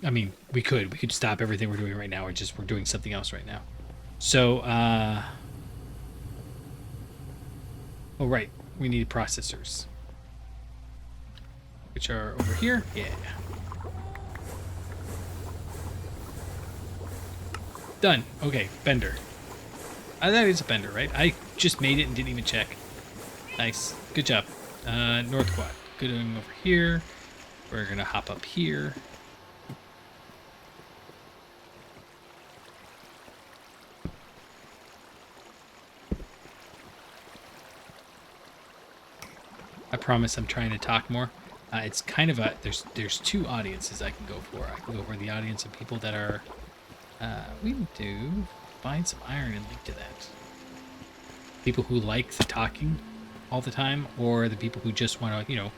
Speaker 1: I mean, we could stop everything we're doing right now, or just we're doing something else right now. So, oh right, we need processors, which are over here. Yeah. Done. Okay, bender. That is a bender, right? I just made it and didn't even check. Nice. Good job. North quad. Going over here. We're going to hop up here. I promise I'm trying to talk more. It's kind of a... There's 2 audiences I can go for. I can go for the audience of people that are... we need to find some iron and link to that. People who like the talking all the time, or the people who just want to, you know,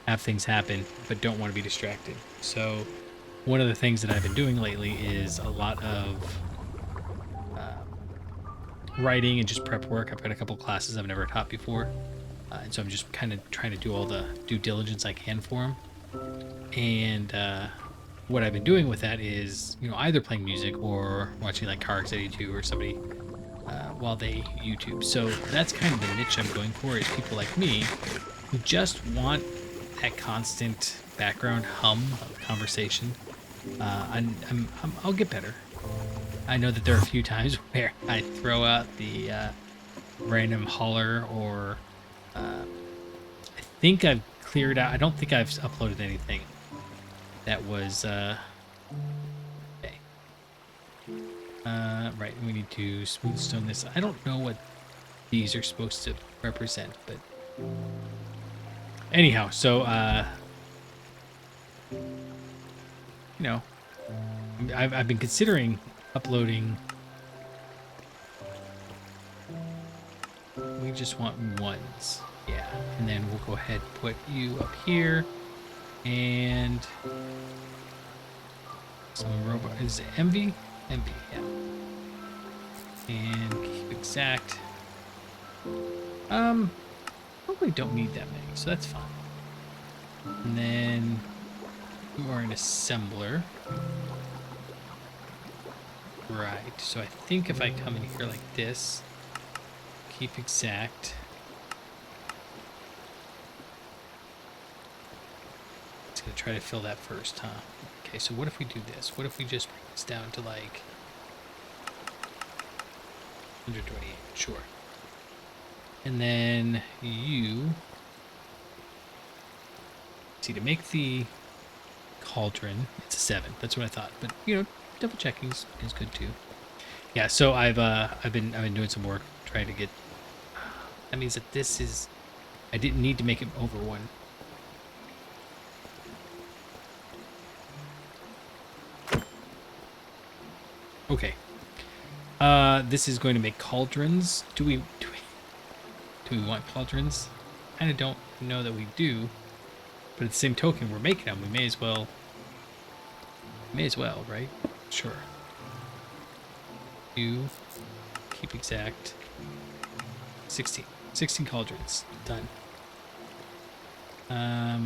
Speaker 1: have things happen but don't want to be distracted. So one of the things that I've been doing lately is a lot of writing and just prep work. I've got a couple classes I've never taught before, and so I'm just kind of trying to do all the due diligence I can for them. And what I've been doing with that is, you know, either playing music or watching like CarX82 or somebody while they YouTube. So that's kind of the niche I'm going for, is people like me who just want that constant background hum of conversation. I'll get better. I know that there are a few times where I throw out the random holler, or I think I've cleared out. I don't think I've uploaded anything that was okay. Right, we need to smooth stone this. I don't know what these are supposed to represent, but anyhow, so you know, I've been considering uploading. We just want ones, yeah, and then we'll go ahead and put you up here, and some robot is it MV, yeah, and keep exact. Probably don't need that many, so that's fine. And then you are an assembler. Right, so I think if I come in here like this, keep exact. It's gonna try to fill that first, huh? Okay, so what if we do this? What if we just bring this down to like 128? Sure. And then you see, to make the cauldron, it's a 7. That's what I thought. But you know, double checking is good too. Yeah, so I've been doing some work trying to get. That means that this is. I didn't need to make it over 1. Okay. This is going to make cauldrons. Do we want cauldrons? I kind of don't know that we do. But at the same token, we're making them. We may as well. Right? Sure. You keep exact. 16 cauldrons. Done. I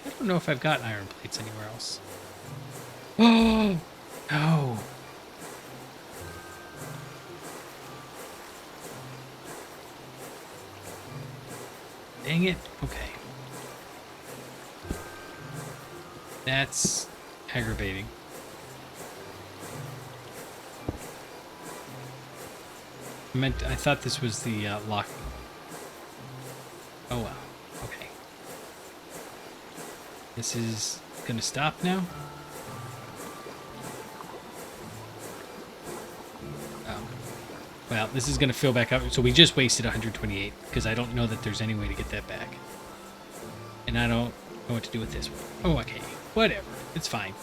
Speaker 1: don't know if I've got iron plates anywhere else. Oh no. Dang it. Okay. That's aggravating. I thought this was the lock. Oh well. Okay. This is gonna stop now. Oh. Well, this is gonna fill back up. So we just wasted 128 because I don't know that there's any way to get that back. And I don't know what to do with this one. Oh, okay. Whatever. It's fine.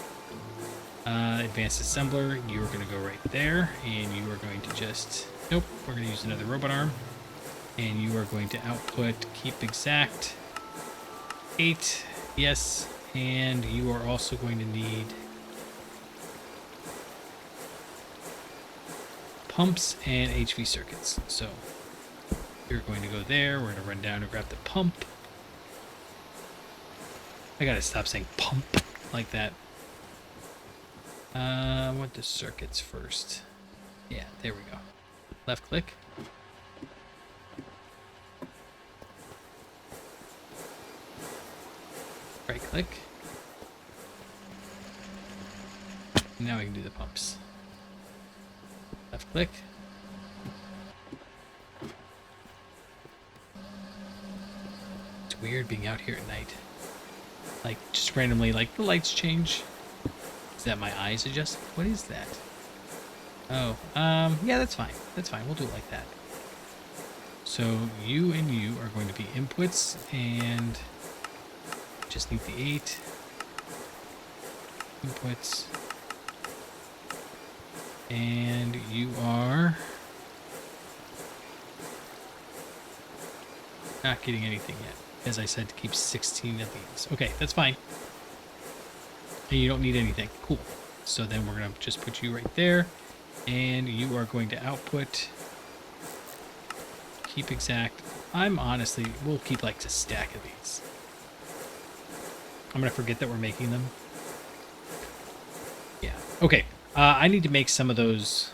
Speaker 1: Advanced assembler, you're going to go right there, and you are going to just... Nope, we're going to use another robot arm. And you are going to output, keep exact, 8, yes, and you are also going to need pumps and HV circuits. So you're going to go there, we're going to run down and grab the pump. I gotta stop saying pump like that. I want the circuits first. Yeah, there we go. Left click. Right click. Now we can do the pumps. Left click. It's weird being out here at night. Like, just randomly, like, the lights change. Is that my eyes adjust? What is that? Oh, yeah, that's fine. That's fine. We'll do it like that. So, you and you are going to be inputs, and just need the 8. Inputs. And you are not getting anything yet. As I said, to keep 16 of these. Okay, that's fine. And you don't need anything. Cool. So then we're going to just put you right there. And you are going to output. Keep exact. We'll keep like a stack of these. I'm going to forget that we're making them. Yeah. Okay. I need to make some of those.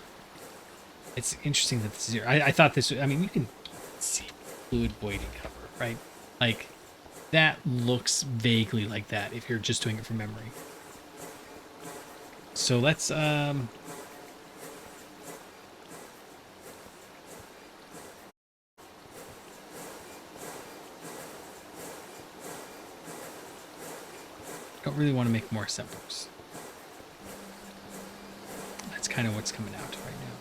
Speaker 1: It's interesting that this is here. I thought this, I mean, you can see fluid voiding cover, right? Like, that looks vaguely like that if you're just doing it from memory. So let's, don't really want to make more assemblers. That's kind of what's coming out right now.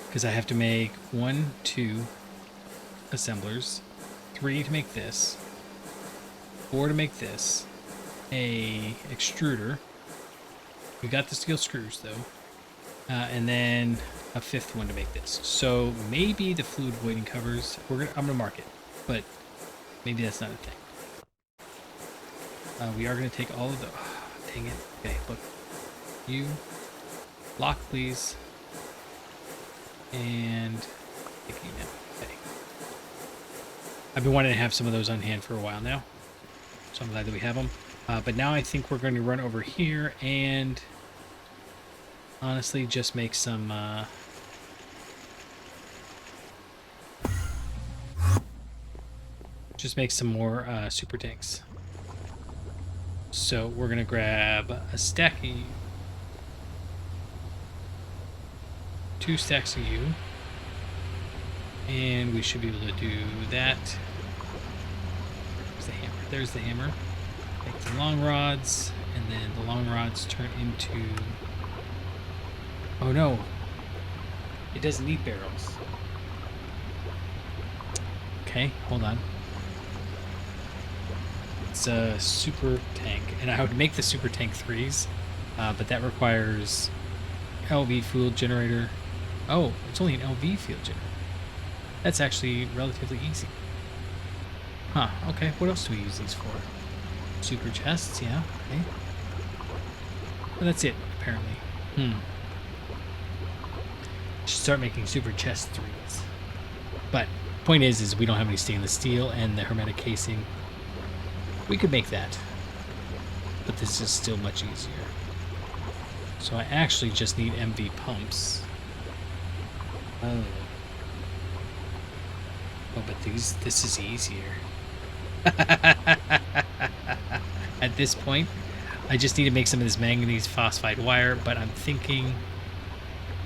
Speaker 1: Because I have to make 1, 2 assemblers, 3 to make this, 4 to make this, a extruder. We got the steel screws though, and then a 5th one to make this. So maybe the fluid voiding covers. I'm gonna mark it, but maybe that's not a thing. We are gonna take all of the. Oh, dang it! Okay, look. You lock, please, and take you now. Okay. I've been wanting to have some of those on hand for a while now, so I'm glad that we have them. But now I think we're going to run over here and honestly just make some more super tanks. So we're going to grab a stack of you, 2 stacks of you, and we should be able to do that. There's the hammer. There's the hammer. Make the long rods, and then the long rods turn into... Oh no! It doesn't need barrels. Okay, hold on. It's a super tank, and I would make the super tank 3s, but that requires LV fuel generator. Oh, it's only an LV fuel generator. That's actually relatively easy. Huh, okay, what else do we use these for? Super chests, yeah, okay. Well, that's it, apparently. Should start making super chest 3s. But point is we don't have any stainless steel and the hermetic casing. We could make that, but this is still much easier. So I actually just need MV pumps. Oh, but this is easier. At this point, I just need to make some of this manganese phosphide wire, but I'm thinking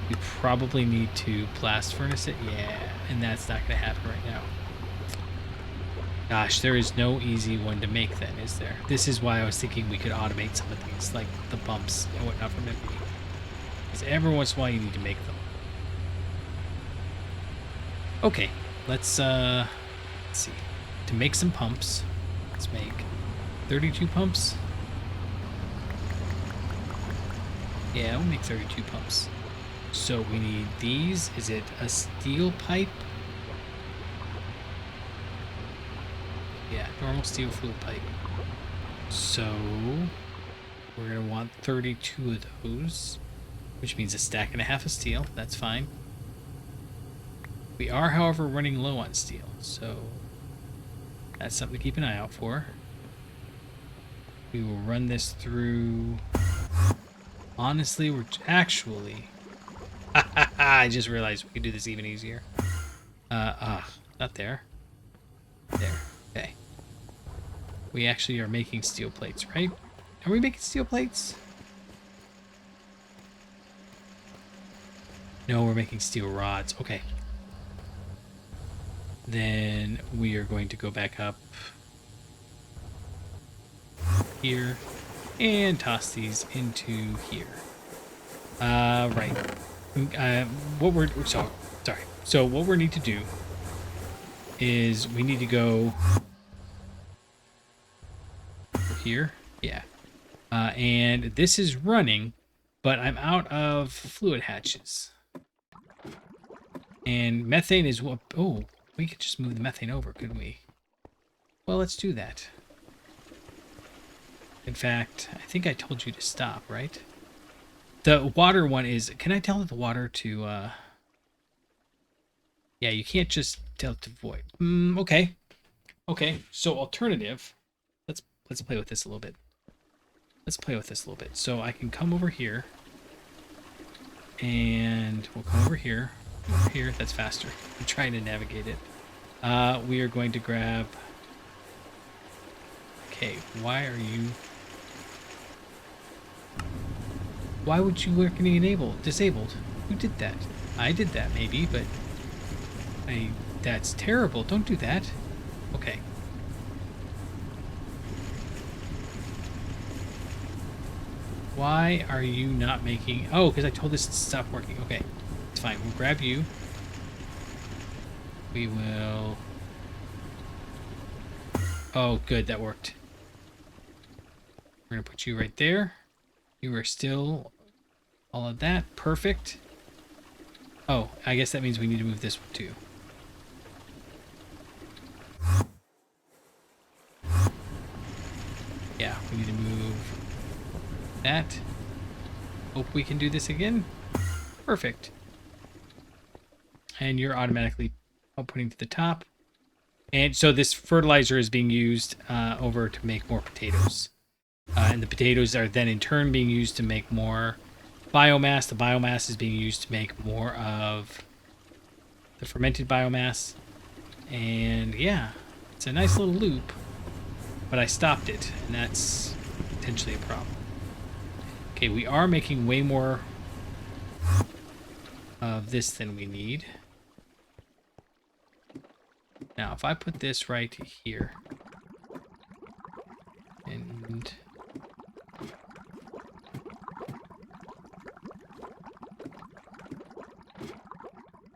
Speaker 1: we probably need to blast furnace it. Yeah, and that's not going to happen right now. Gosh, there is no easy one to make then, is there? This is why I was thinking we could automate some of these, like the bumps and whatnot from MV. Because every once in a while you need to make them. Okay, let's see. To make some pumps, let's make 32 pumps. Yeah, we'll make 32 pumps. So we need these. Is it a steel pipe? Yeah, normal steel fluid pipe. So we're going to want 32 of those, which means a stack and a half of steel. That's fine. We are, however, running low on steel, so that's something to keep an eye out for. We will run this through... Honestly, we're actually... I just realized we could do this even easier. Not there. There. Okay. We actually are making steel plates, right? Are we making steel plates? No, we're making steel rods. Okay. Then we are going to go back up here and toss these into here. Right. So what we need to do is we need to go over here. Yeah. And this is running, but I'm out of fluid hatches. And methane is what... Oh, we could just move the methane over, couldn't we? Well, let's do that. In fact, I think I told you to stop, right? The water one is... Can I tell the water to... Yeah, you can't just tell it to void. Okay. Okay, so alternative... Let's play with this a little bit. Let's play with this a little bit. So I can come over here. And we'll come over here. Over here, that's faster. I'm trying to navigate it. We are going to grab... Okay, why are you... Why would you work any disabled? Who did that? I did that, maybe, but... That's terrible. Don't do that. Okay. Why are you not making... Oh, because I told this to stop working. Okay, it's fine. We'll grab you. We will... Oh, good. That worked. We're going to put you right there. You are still... All of that. Perfect. Oh, I guess that means we need to move this one too. Yeah, we need to move that. Hope we can do this again. Perfect. And you're automatically outputting to the top. And so this fertilizer is being used over to make more potatoes. And the potatoes are then in turn being used to make more biomass. The biomass is being used to make more of the fermented biomass. And yeah, it's a nice little loop. But I stopped it, and that's potentially a problem. Okay, we are making way more of this than we need. Now, if I put this right here, and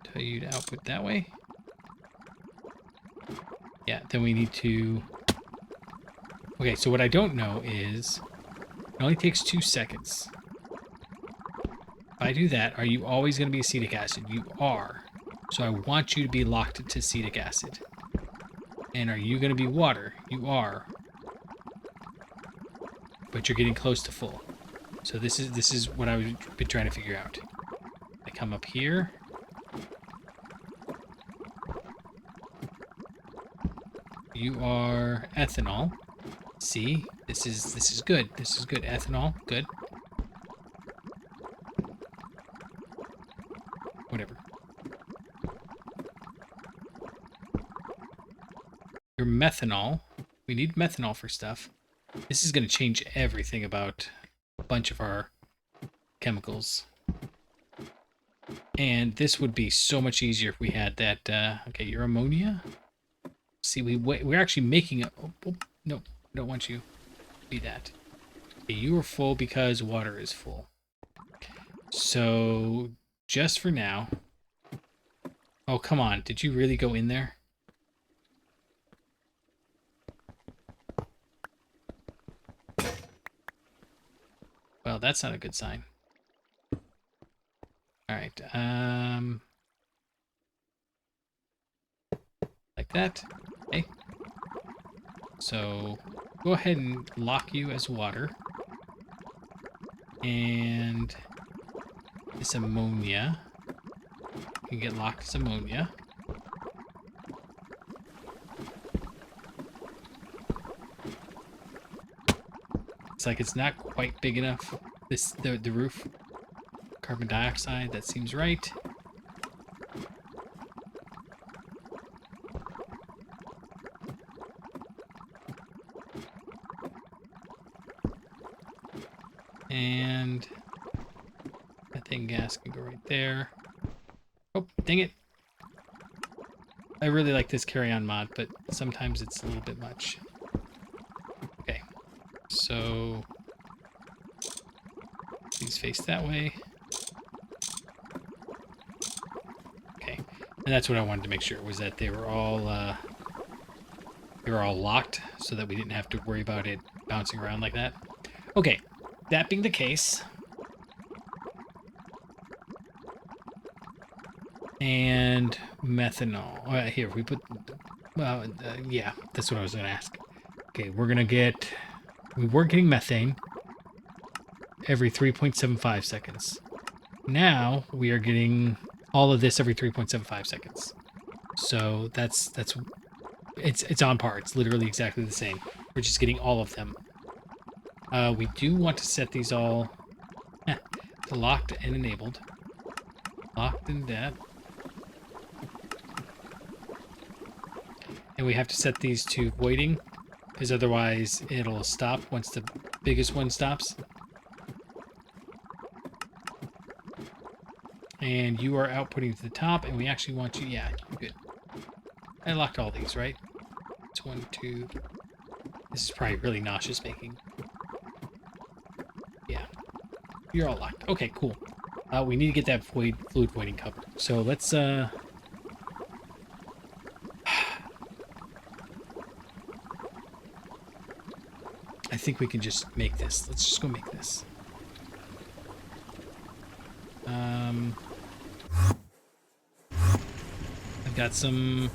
Speaker 1: tell you to output that way. Yeah, then we need to... Okay, so what I don't know is, it only takes 2 seconds. If I do that, are you always going to be acetic acid? You are. So I want you to be locked to acetic acid. And are you going to be water? You are. But you're getting close to full. So this is what I've been trying to figure out. I come up here. You are ethanol. See, this is good. This is good. Ethanol, good. Whatever. Your methanol. We need methanol for stuff. This is going to change everything about a bunch of our chemicals. And this would be so much easier if we had that. Okay, your ammonia. See, we're actually making a... Oh, no, I don't want you to be that. Okay, you are full because water is full. So, just for now... Oh, come on. Did you really go in there? Well, that's not a good sign. Alright, like that. Okay. So, go ahead and lock you as water. And this ammonia. You can get locked as ammonia. It's like it's not quite big enough. The roof. Carbon dioxide, that seems right. And methane gas can go right there. Oh, dang it. I really like this carry-on mod, but sometimes it's a little bit much. Okay, so please face that way. Okay, and that's what I wanted to make sure, was that they were all locked so that we didn't have to worry about it bouncing around like that. Okay, that being the case, and methanol. Here, we put... yeah, that's what I was going to ask. Okay, we're getting methane every 3.75 seconds. Now, we are getting all of this every 3.75 seconds. So, it's on par. It's literally exactly the same. We're just getting all of them. We do want to set these all to locked and enabled. Locked and that. And we have to set these to voiding, because otherwise it'll stop once the biggest one stops. And you are outputting to the top, and we actually want you... Yeah, good. I locked all these, right? It's 1, 2... This is probably really nauseous making. Yeah. You're all locked. Okay, cool. We need to get that fluid voiding covered. So let's I think we can just make this. Let's just go make this. I've got some.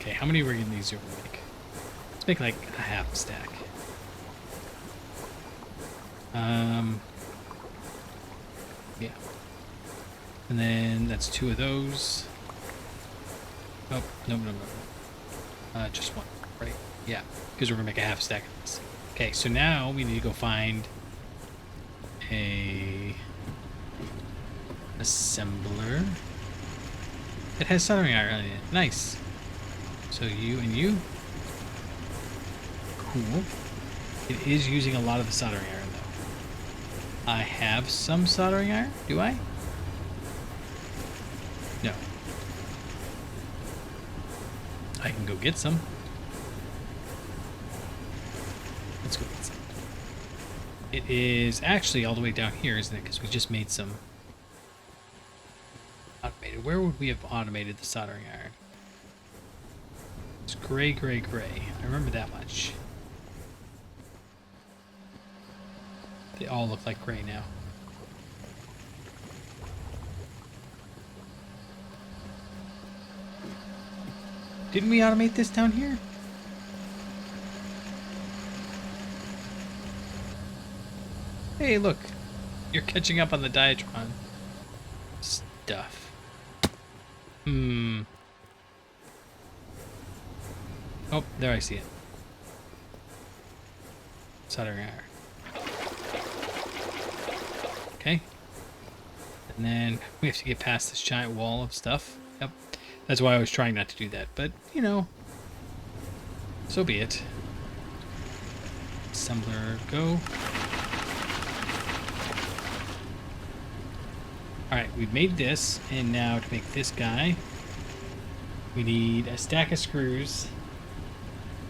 Speaker 1: Okay, how many are we gonna use here to make? Let's make like a half stack. Yeah. And then that's 2 of those. Oh, no. Just 1, right? Yeah, because we're gonna make a half stack of this. Okay, so now we need to go find a assembler. It has soldering iron in it. Nice. So you and you. Cool. It is using a lot of the soldering iron, though. I have some soldering iron. Do I? No. I can go get some. Let's go get some. It is actually all the way down here, isn't it? Because we just made some automated. Where would we have automated the soldering iron? It's gray. I remember that much. They all look like gray now. Didn't we automate this down here? Hey, look. You're catching up on the diatron stuff. Oh, there I see it. Soldering iron. Okay. And then we have to get past this giant wall of stuff. Yep. That's why I was trying not to do that. But, you know, so be it. Assembler, go. Alright, we've made this. And now to make this guy, we need a stack of screws,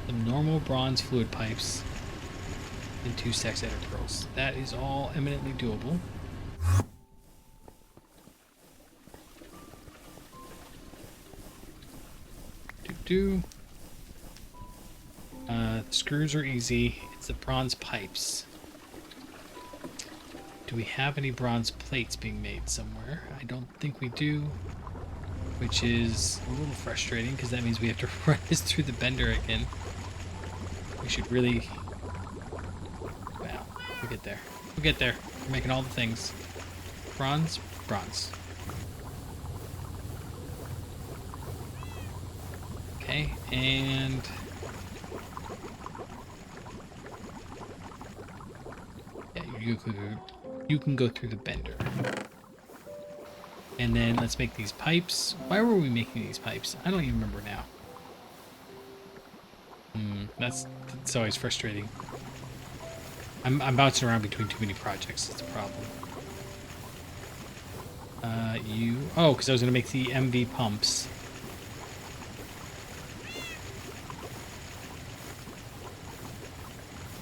Speaker 1: some normal bronze fluid pipes, and 2 stacks of ender pearls. That is all eminently doable. The screws are easy. It's the bronze pipes. Do we have any bronze plates being made somewhere? I don't think we do, which is a little frustrating because that means we have to run this through the bender again. We should really... Well, we'll get there. We'll get there. We're making all the things. Bronze. Okay, and... Yeah, you can go through the bender. And then let's make these pipes. Why were we making these pipes? I don't even remember now. That's always frustrating. I'm bouncing around between too many projects. That's a problem. Oh, because I was going to make the MV pumps.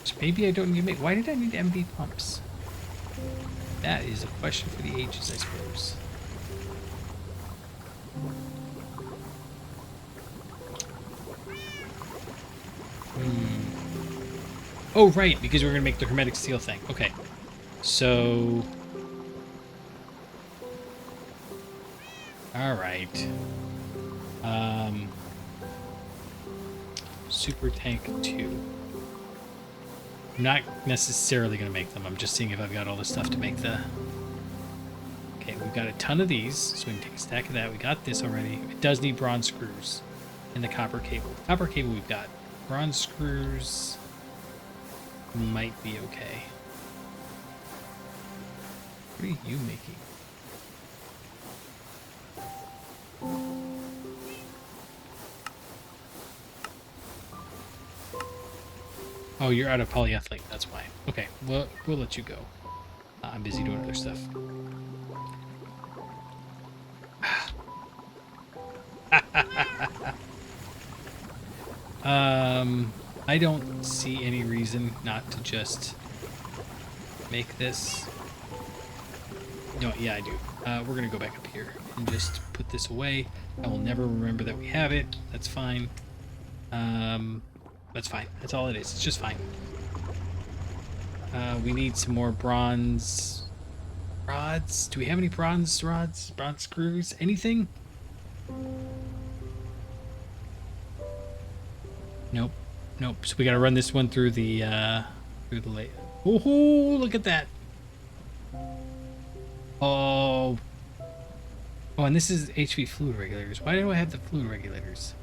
Speaker 1: So maybe I don't need to make... Why did I need MV pumps? That is a question for the ages, I suppose. Oh, right, because we're going to make the hermetic steel thing. Okay. So... Alright. Super Tank 2. I'm not necessarily going to make them. I'm just seeing if I've got all the stuff to make the... Okay, we've got a ton of these, so we can take a stack of that. We got this already. It does need bronze screws and the copper cable. The copper cable we've got. Bronze screws might be okay. What are you making? Oh, you're out of polyethylene. That's why. Okay, we'll let you go. I'm busy doing other stuff. I don't see any reason not to just make this. No, yeah, I do. We're gonna go back up here and just put this away. I will never remember that we have it. That's fine. That's fine. That's all it is. It's just fine. We need some more bronze rods. Do we have any bronze rods? Bronze screws? Anything? Nope. Nope. So we gotta run this one through the lake. Oh, look at that. Oh. Oh, and this is HV fluid regulators. Why do I have the fluid regulators?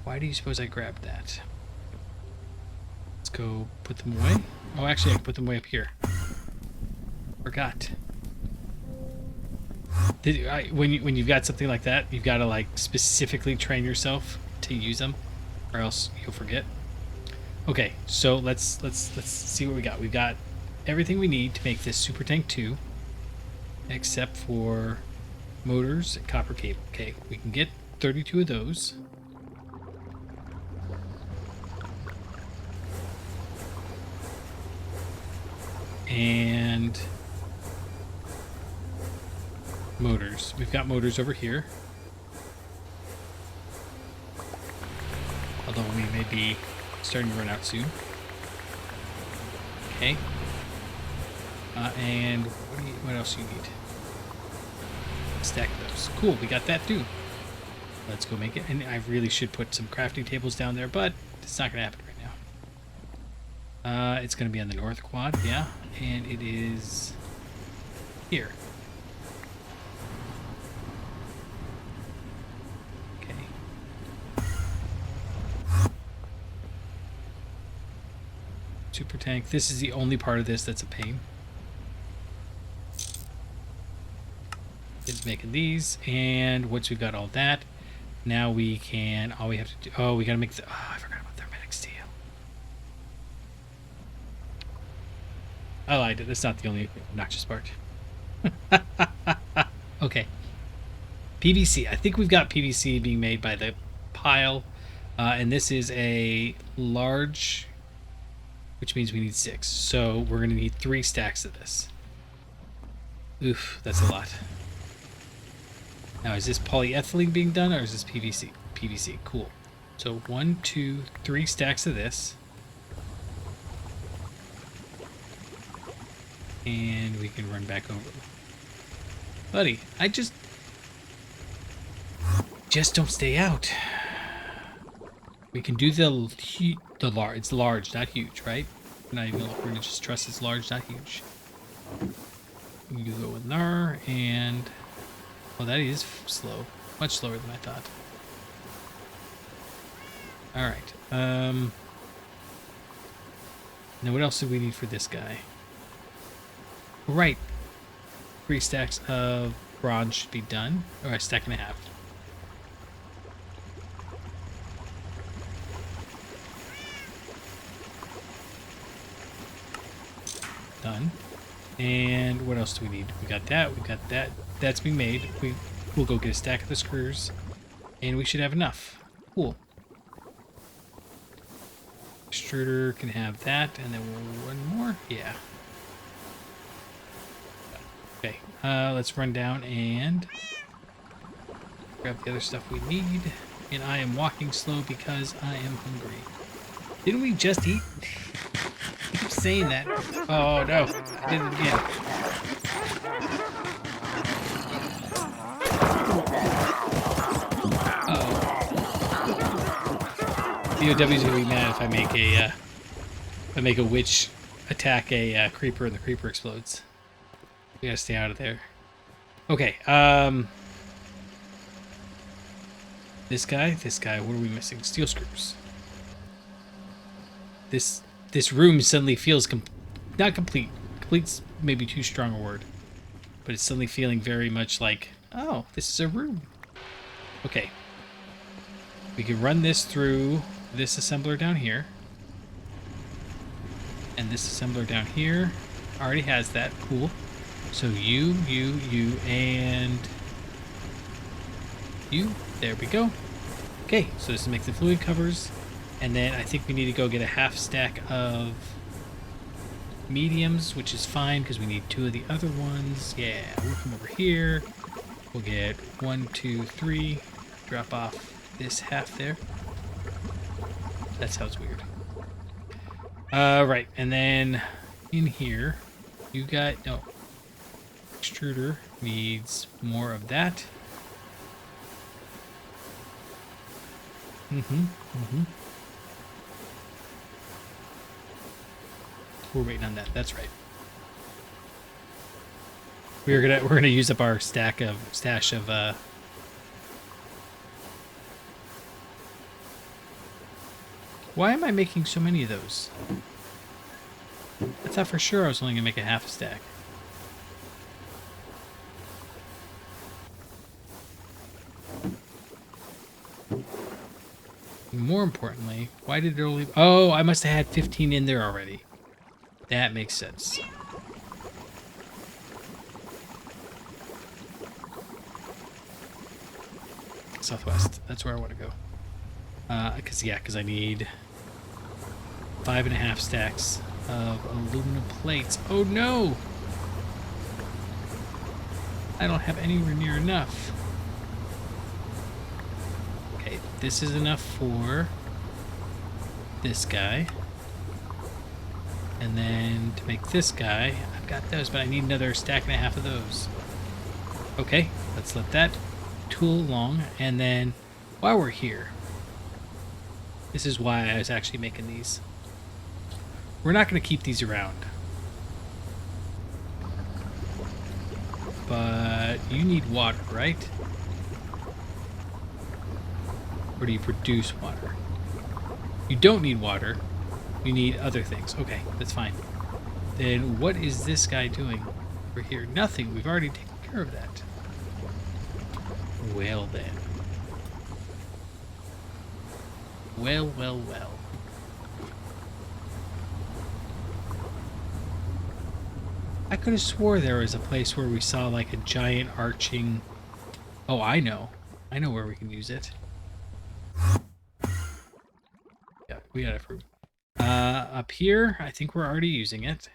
Speaker 1: Why do you suppose I grabbed that? Let's go put them away. Oh, actually, I can put them way up here. Forgot. When you've got something like that, you've got to like specifically train yourself to use them, or else you'll forget. Okay, so let's see what we got. We've got everything we need to make this Super Tank 2, except for motors and copper cable. Okay, we can get 32 of those. And motors. We've got motors over here. Although we may be starting to run out soon. Okay. And what else do you need? Stack those. Cool, we got that too. Let's go make it. And I really should put some crafting tables down there, but it's not going to happen right now. It's going to be on the north quad, yeah. And it is here. Okay. Super tank. This is the only part of this that's a pain. Is making these, and once we've got all that, now we can. All we have to do. Oh, we gotta make the. Oh, I forgot about thermatic steel. I lied. That's not the only obnoxious part. Okay. PVC. I think we've got PVC being made by the pile, and this is a large, which means we need 6. So we're gonna need 3 stacks of this. Oof, that's a lot. Now, is this polyethylene being done, or is this PVC? PVC, cool. So 1, 2, 3 stacks of this. And we can run back over. Buddy, I just don't stay out. We can do the large. It's large, not huge, right? We're gonna just trust it's large, not huge. You go in there, and well, that is slow. Much slower than I thought. Alright. Now what else do we need for this guy? Right. 3 stacks of bronze should be done. Or a stack and a half. Done. And what else do we need? We got that. We got that. That's being made. We'll go get a stack of the screws, and we should have enough. Cool. Extruder can have that, and then one more. Yeah. Okay. Let's run down and grab the other stuff we need. And I am walking slow because I am hungry. Didn't we just eat? I keep saying that. Oh no! I did it again. BOW's gonna be mad if I make a witch attack a creeper and the creeper explodes. We gotta stay out of there. Okay, this guy, what are we missing? Steel screws. This room suddenly feels not complete. Complete's maybe too strong a word, but it's suddenly feeling very much like, oh, this is a room. Okay, we can run this through this assembler down here, and this assembler down here already has that. Cool. So you, and You. There we go. Okay, so this makes the fluid covers. And then I think we need to go get a half stack of mediums, which is fine because we need 2 of the other ones. Yeah, we'll come over here. We'll get 1, 2, 3. Drop off this half there. That sounds weird. Right, and then in here, you got, no, extruder needs more of that. We're waiting on that. That's right. We're gonna use up our stash of Why am I making so many of those? I thought for sure I was only gonna make a half a stack. More importantly, why did it only... Oh, I must have had 15 in there already. That makes sense. Southwest. That's where I want to go. Because I need 5.5 stacks of aluminum plates. Oh no! I don't have anywhere near enough. Okay, this is enough for this guy. And then to make this guy, I've got those, but I need another stack and a half of those. Okay, let's let that tool along. And then while we're here, this is why I was actually making these. We're not going to keep these around. But you need water, right? Or do you produce water? You don't need water. You need other things. Okay, that's fine. Then what is this guy doing over here? Nothing. We've already taken care of that. Well then. Well, well, well. I could have swore there was a place where we saw like a giant arching... Oh, I know. I know where we can use it. Yeah, we got it for... up here, I think we're already using it.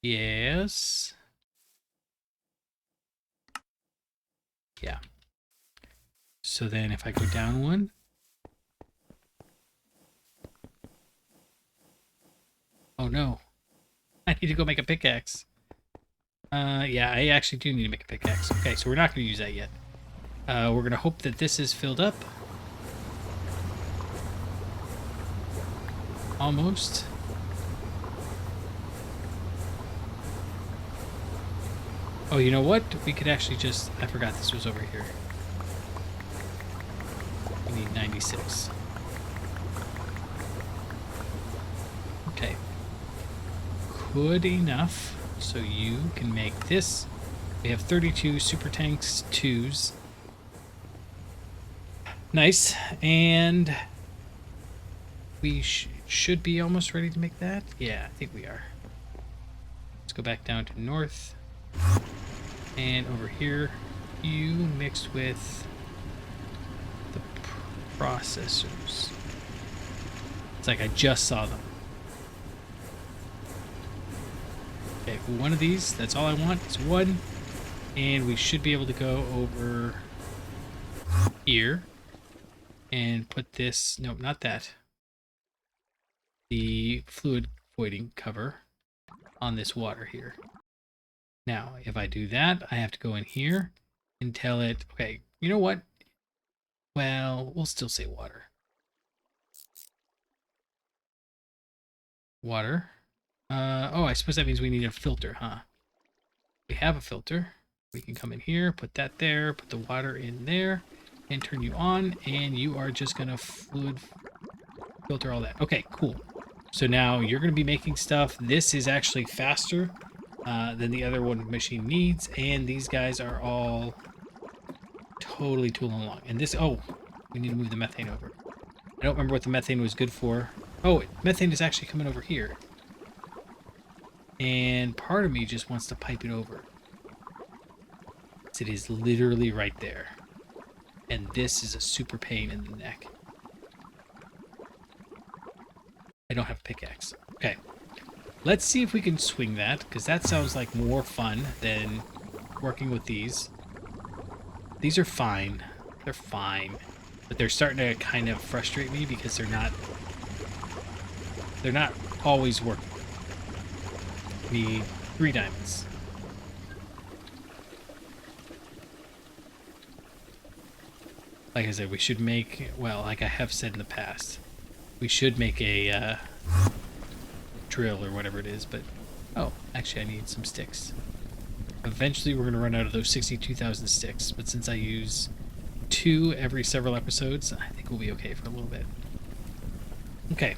Speaker 1: Yes. Yeah. So then if I go down one... Oh no. I need to go make a pickaxe. Yeah, I actually do need to make a pickaxe. Okay, so we're not going to use that yet. We're going to hope that this is filled up. Almost. Oh, you know what? We could actually just... I forgot this was over here. We need 96. Okay. Good enough. So you can make this. We have 32 super tanks 2s. Nice. And we should be almost ready to make that. Yeah, I think we are. Let's go back down to north. And over here, you mixed with the processors. It's like I just saw them. Okay, one of these, that's all I want. It's one. And we should be able to go over here and put this, nope, not that. The fluid voiding cover on this water here. Now, if I do that, I have to go in here and tell it, okay, you know what? Well, we'll still say water. Water. Oh, I suppose that means we need a filter, huh? We have a filter. We can come in here, put that there, put the water in there, and turn you on, and you are just gonna fluid filter all that. Okay, cool. So now you're gonna be making stuff. This is actually faster than the other one machine needs, and these guys are all totally tooling along. And this, oh, we need to move the methane over. I don't remember what the methane was good for. Oh, methane is actually coming over here. And part of me just wants to pipe it over. exit is literally right there. And this is a super pain in the neck. I don't have a pickaxe. Okay. Let's see if we can swing that, because that sounds like more fun than working with these. These are fine. They're fine. But they're starting to kind of frustrate me because they're not always working. Need 3 diamonds. Like I said, we should make, well, like I have said in the past, we should make a drill or whatever it is, but, oh, actually I need some sticks. Eventually we're going to run out of those 62,000 sticks, but since I use 2 every several episodes, I think we'll be okay for a little bit. Okay.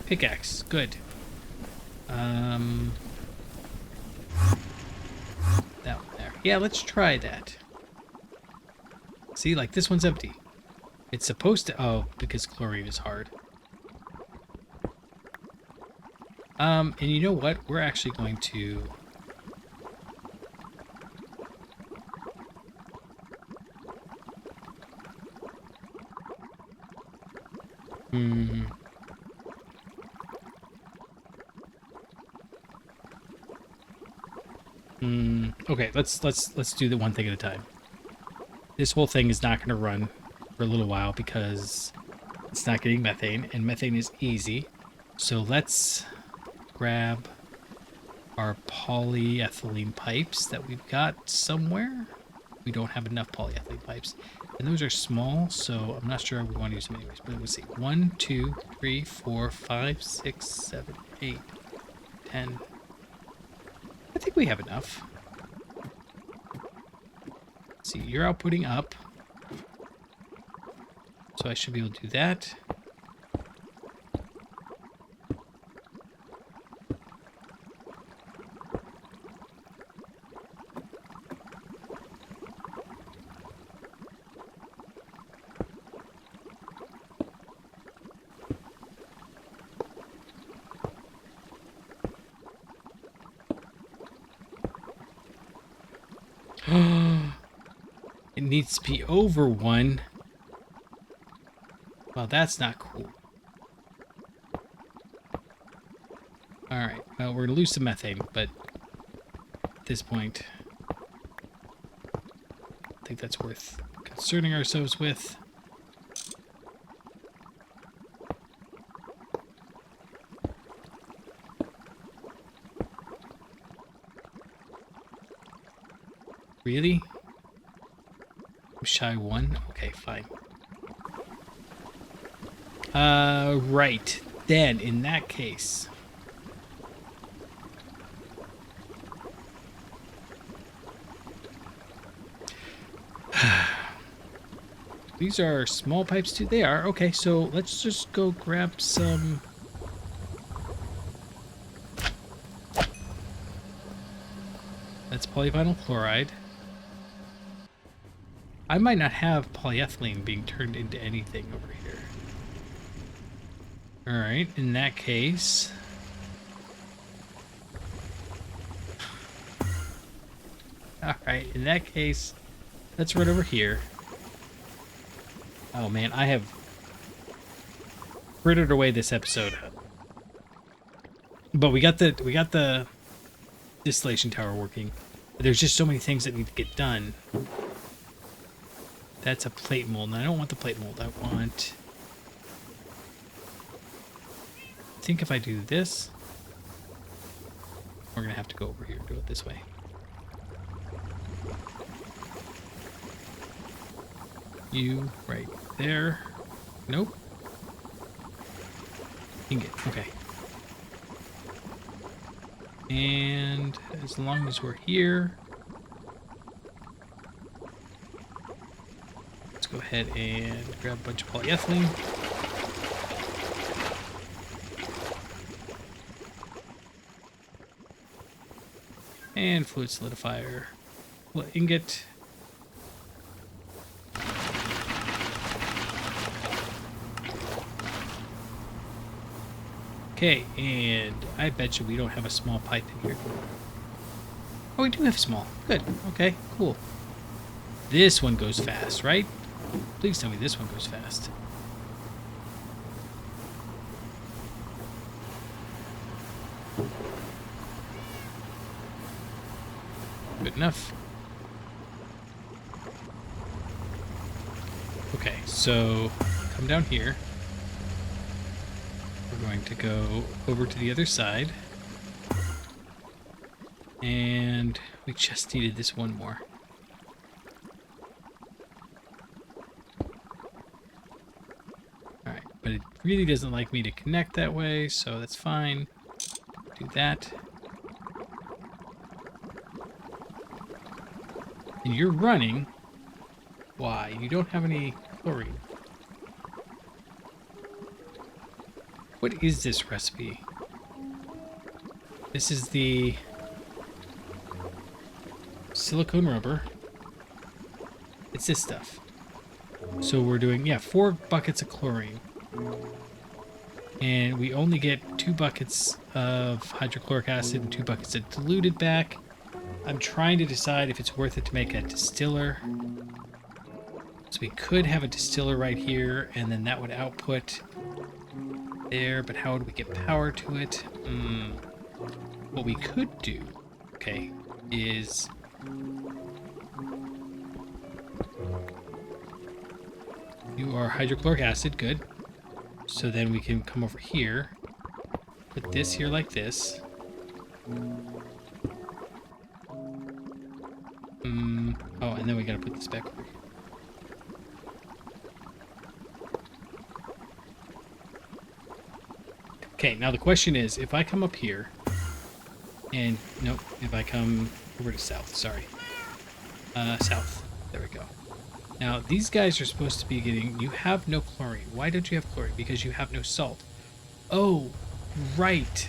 Speaker 1: Pickaxe, good. That one there. Yeah, let's try that. See, like this one's empty. It's supposed to, oh, because chlorine is hard. And you know what? We're actually going to okay, let's do the one thing at a time. This whole thing is not going to run for a little while because it's not getting methane, and methane is easy. So let's grab our polyethylene pipes that we've got somewhere. We don't have enough polyethylene pipes, and those are small, so I'm not sure we want to use them anyways. But let's see, 1, 2, 3, 4, 5, 6, 7, 8, 10. I think we have enough. Let's see, you're outputting up, so I should be able to do that. It needs to be over 1. Well, that's not cool. Alright, well, we're going to lose some methane, but at this point, I think that's worth concerning ourselves with. Really? I'm shy 1? Okay, fine. Right. Then, in that case... These are small pipes too? They are. Okay, so let's just go grab some... That's polyvinyl chloride. I might not have polyethylene being turned into anything over here. Alright, in that case... Alright, in that case, let's run over here. Oh man, I have frittered away this episode. But we got the distillation tower working. There's just so many things that need to get done. That's a plate mold, and I don't want the plate mold. I want... I think if I do this, we're gonna have to go over here and do it this way. You right there. Nope. Ingot. Okay. And as long as we're here, let's go ahead and grab a bunch of polyethylene. And fluid solidifier. Ingot. Okay, and I bet you we don't have a small pipe in here. Oh, we do have small. Good. Okay, cool. This one goes fast, right? Please tell me this one goes fast. Good enough. Okay, so come down here. We're going to go over to the other side. And we just needed this one more. Alright, but it really doesn't like me to connect that way, so that's fine. Do that. And you're running. Why? You don't have any chlorine. What is this recipe? This is the silicone rubber. It's this stuff. So we're doing, yeah, 4 buckets of chlorine. And we only get 2 buckets of hydrochloric acid and 2 buckets of diluted back. I'm trying to decide if it's worth it to make a distiller. So we could have a distiller right here, and then that would output there, but how would we get power to it? What we could do, okay, is you are hydrochloric acid, good. So then we can come over here, put this here like this. Oh, and then we gotta put this back over here. Okay, now the question is, if I come up here, and, nope, if I come over to south, sorry. South, there we go. Now, these guys are supposed to be getting, you have no chlorine. Why don't you have chlorine? Because you have no salt. Oh, right.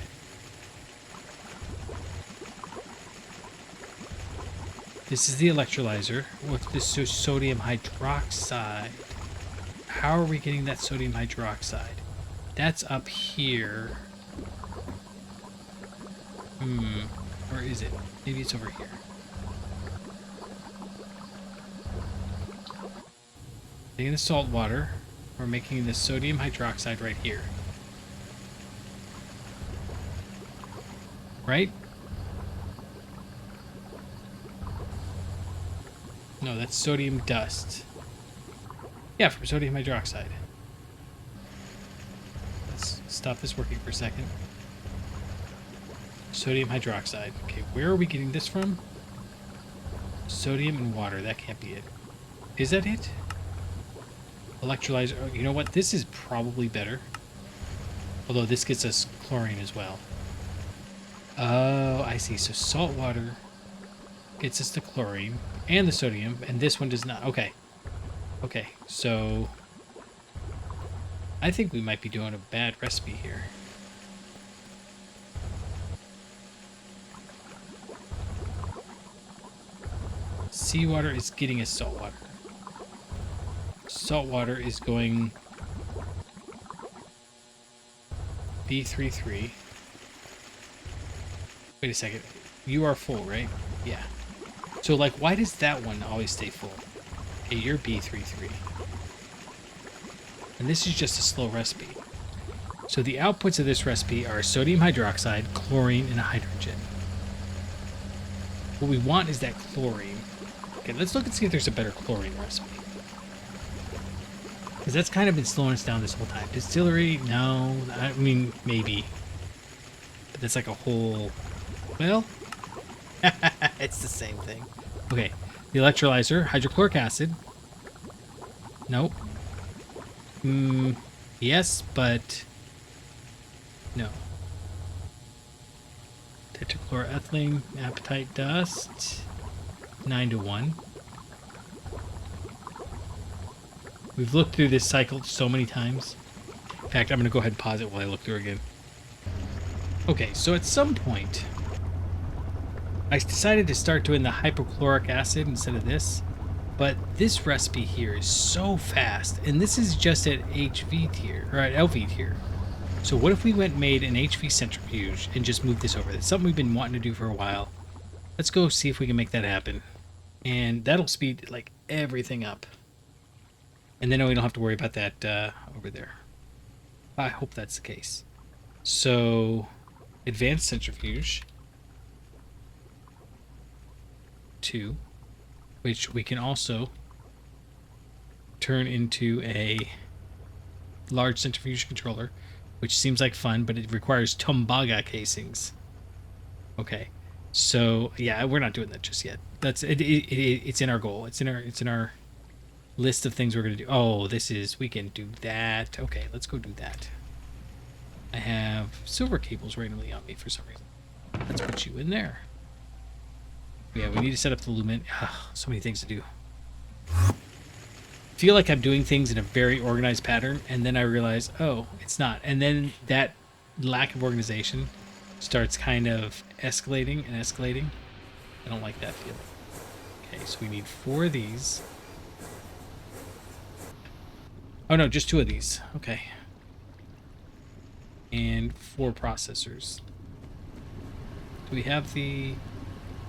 Speaker 1: This is the electrolyzer with this sodium hydroxide. How are we getting that sodium hydroxide? That's up here. Or is it? Maybe it's over here. Taking the salt water, we're making the sodium hydroxide right here. Right? No, that's sodium dust. Yeah, from sodium hydroxide. Let's stop this working for a second. Sodium hydroxide. Okay, where are we getting this from? Sodium and water. That can't be it. Is that it? Electrolyzer. Oh, you know what? This is probably better. Although this gets us chlorine as well. Oh, I see. So salt water gets us the chlorine and the sodium, and this one does not. Okay. Okay, so I think we might be doing a bad recipe here. Seawater is getting us salt water. Salt water is going B33. Wait a second. You are full, right? Yeah. So, like, why does that one always stay full? Okay, you're B33. And this is just a slow recipe. So the outputs of this recipe are sodium hydroxide, chlorine, and hydrogen. What we want is that chlorine. Okay, let's look and see if there's a better chlorine recipe. Because that's kind of been slowing us down this whole time. Distillery, no. I mean, maybe. But that's like a whole... Well, it's the same thing. Okay, the electrolyzer, hydrochloric acid. Nope. Yes, but no. Tetrachloroethylene, apatite dust, 9-1. We've looked through this cycle so many times. In fact, I'm going to go ahead and pause it while I look through again. Okay, so at some point, I decided to start doing the hypochloric acid instead of this. But this recipe here is so fast, and this is just at HV tier, or at LV tier. So what if we went and made an HV centrifuge and just moved this over? That's something we've been wanting to do for a while. Let's go see if we can make that happen. And that'll speed like everything up. And then we don't have to worry about that over there. I hope that's the case. So, advanced centrifuge 2, which we can also turn into a large centrifuge controller, which seems like fun, but it requires Tombaga casings. Okay, so yeah, we're not doing that just yet. That's it. It's in our goal. It's in our list of things we're gonna do. Oh, we can do that. Okay, let's go do that. I have silver cables randomly on me for some reason. Let's put you in there. Yeah, we need to set up the lumen. So many things to do. Feel like I'm doing things in a very organized pattern, and then I realize, oh, it's not. And then that lack of organization starts kind of escalating and escalating. I don't like that feeling. Okay, so we need 4 of these. Oh no, just 2 of these. Okay. And 4 processors. Do we have the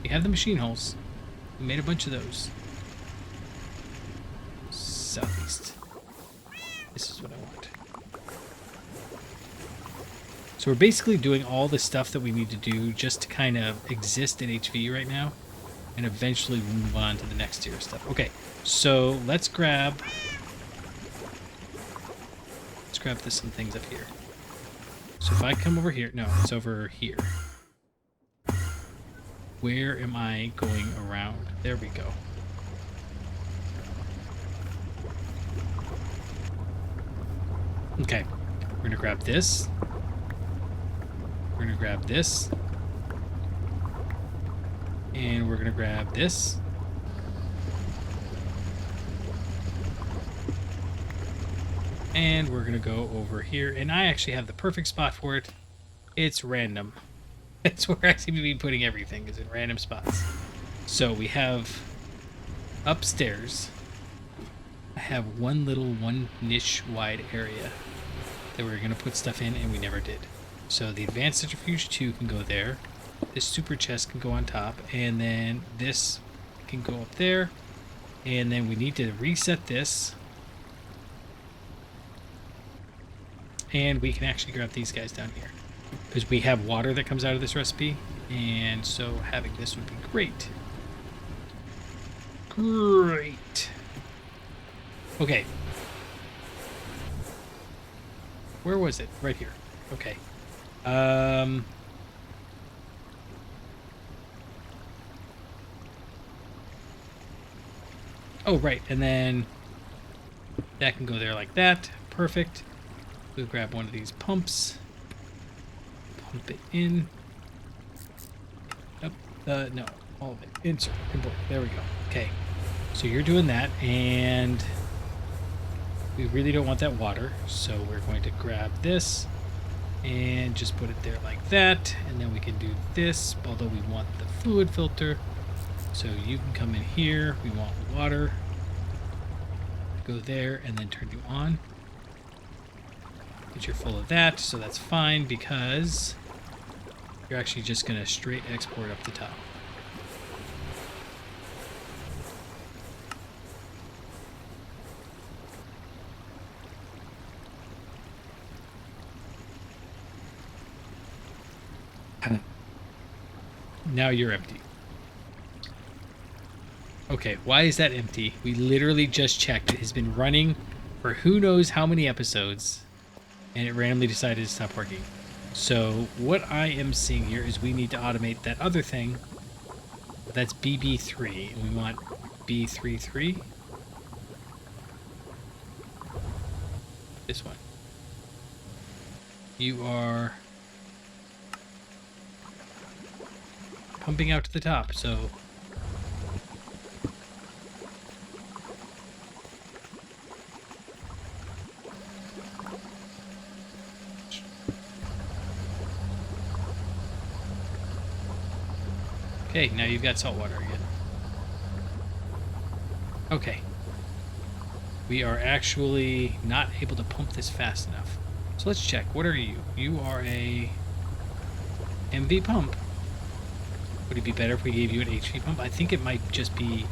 Speaker 1: machine holes? We made a bunch of those. Southeast. This is what I want. So we're basically doing all the stuff that we need to do just to kind of exist in HV right now, and eventually move on to the next tier stuff. Okay, so let's grab some things up here. So if I come over here, no, it's over here. Where am I going around? There we go. Okay, we're gonna grab this. We're gonna grab this. And we're gonna grab this. And we're gonna go over here. And I actually have the perfect spot for it. It's random. That's where I seem to be putting everything, is in random spots. So we have upstairs. I have one niche wide area that we're gonna put stuff in, and we never did. So the advanced centrifuge 2 can go there. This super chest can go on top, and then this can go up there. And then we need to reset this. And we can actually grab these guys down here, because we have water that comes out of this recipe, and so having this would be great. Great. Okay. Where was it? Right here. Okay. Oh, right. And then that can go there like that. Perfect. We'll grab one of these pumps. Pump it in. Up. No. All of it. Insert. Import. There we go. Okay. So you're doing that, and we really don't want that water, so we're going to grab this and just put it there like that, and then we can do this, although we want the fluid filter. So you can come in here. We want water. Go there and then turn you on. But you're full of that, so that's fine, because you're actually just going to straight export up the top. Now you're empty. Okay, why is that empty? We literally just checked. It has been running for who knows how many episodes, and it randomly decided to stop working. So what I am seeing here is we need to automate that other thing. That's BB3, and we want B33. This one. You are pumping out to the top, so okay, now you've got salt water again. Okay. We are actually not able to pump this fast enough. So let's check. What are you? You are a MV pump. Would it be better if we gave you an HP pump? I think it might just be...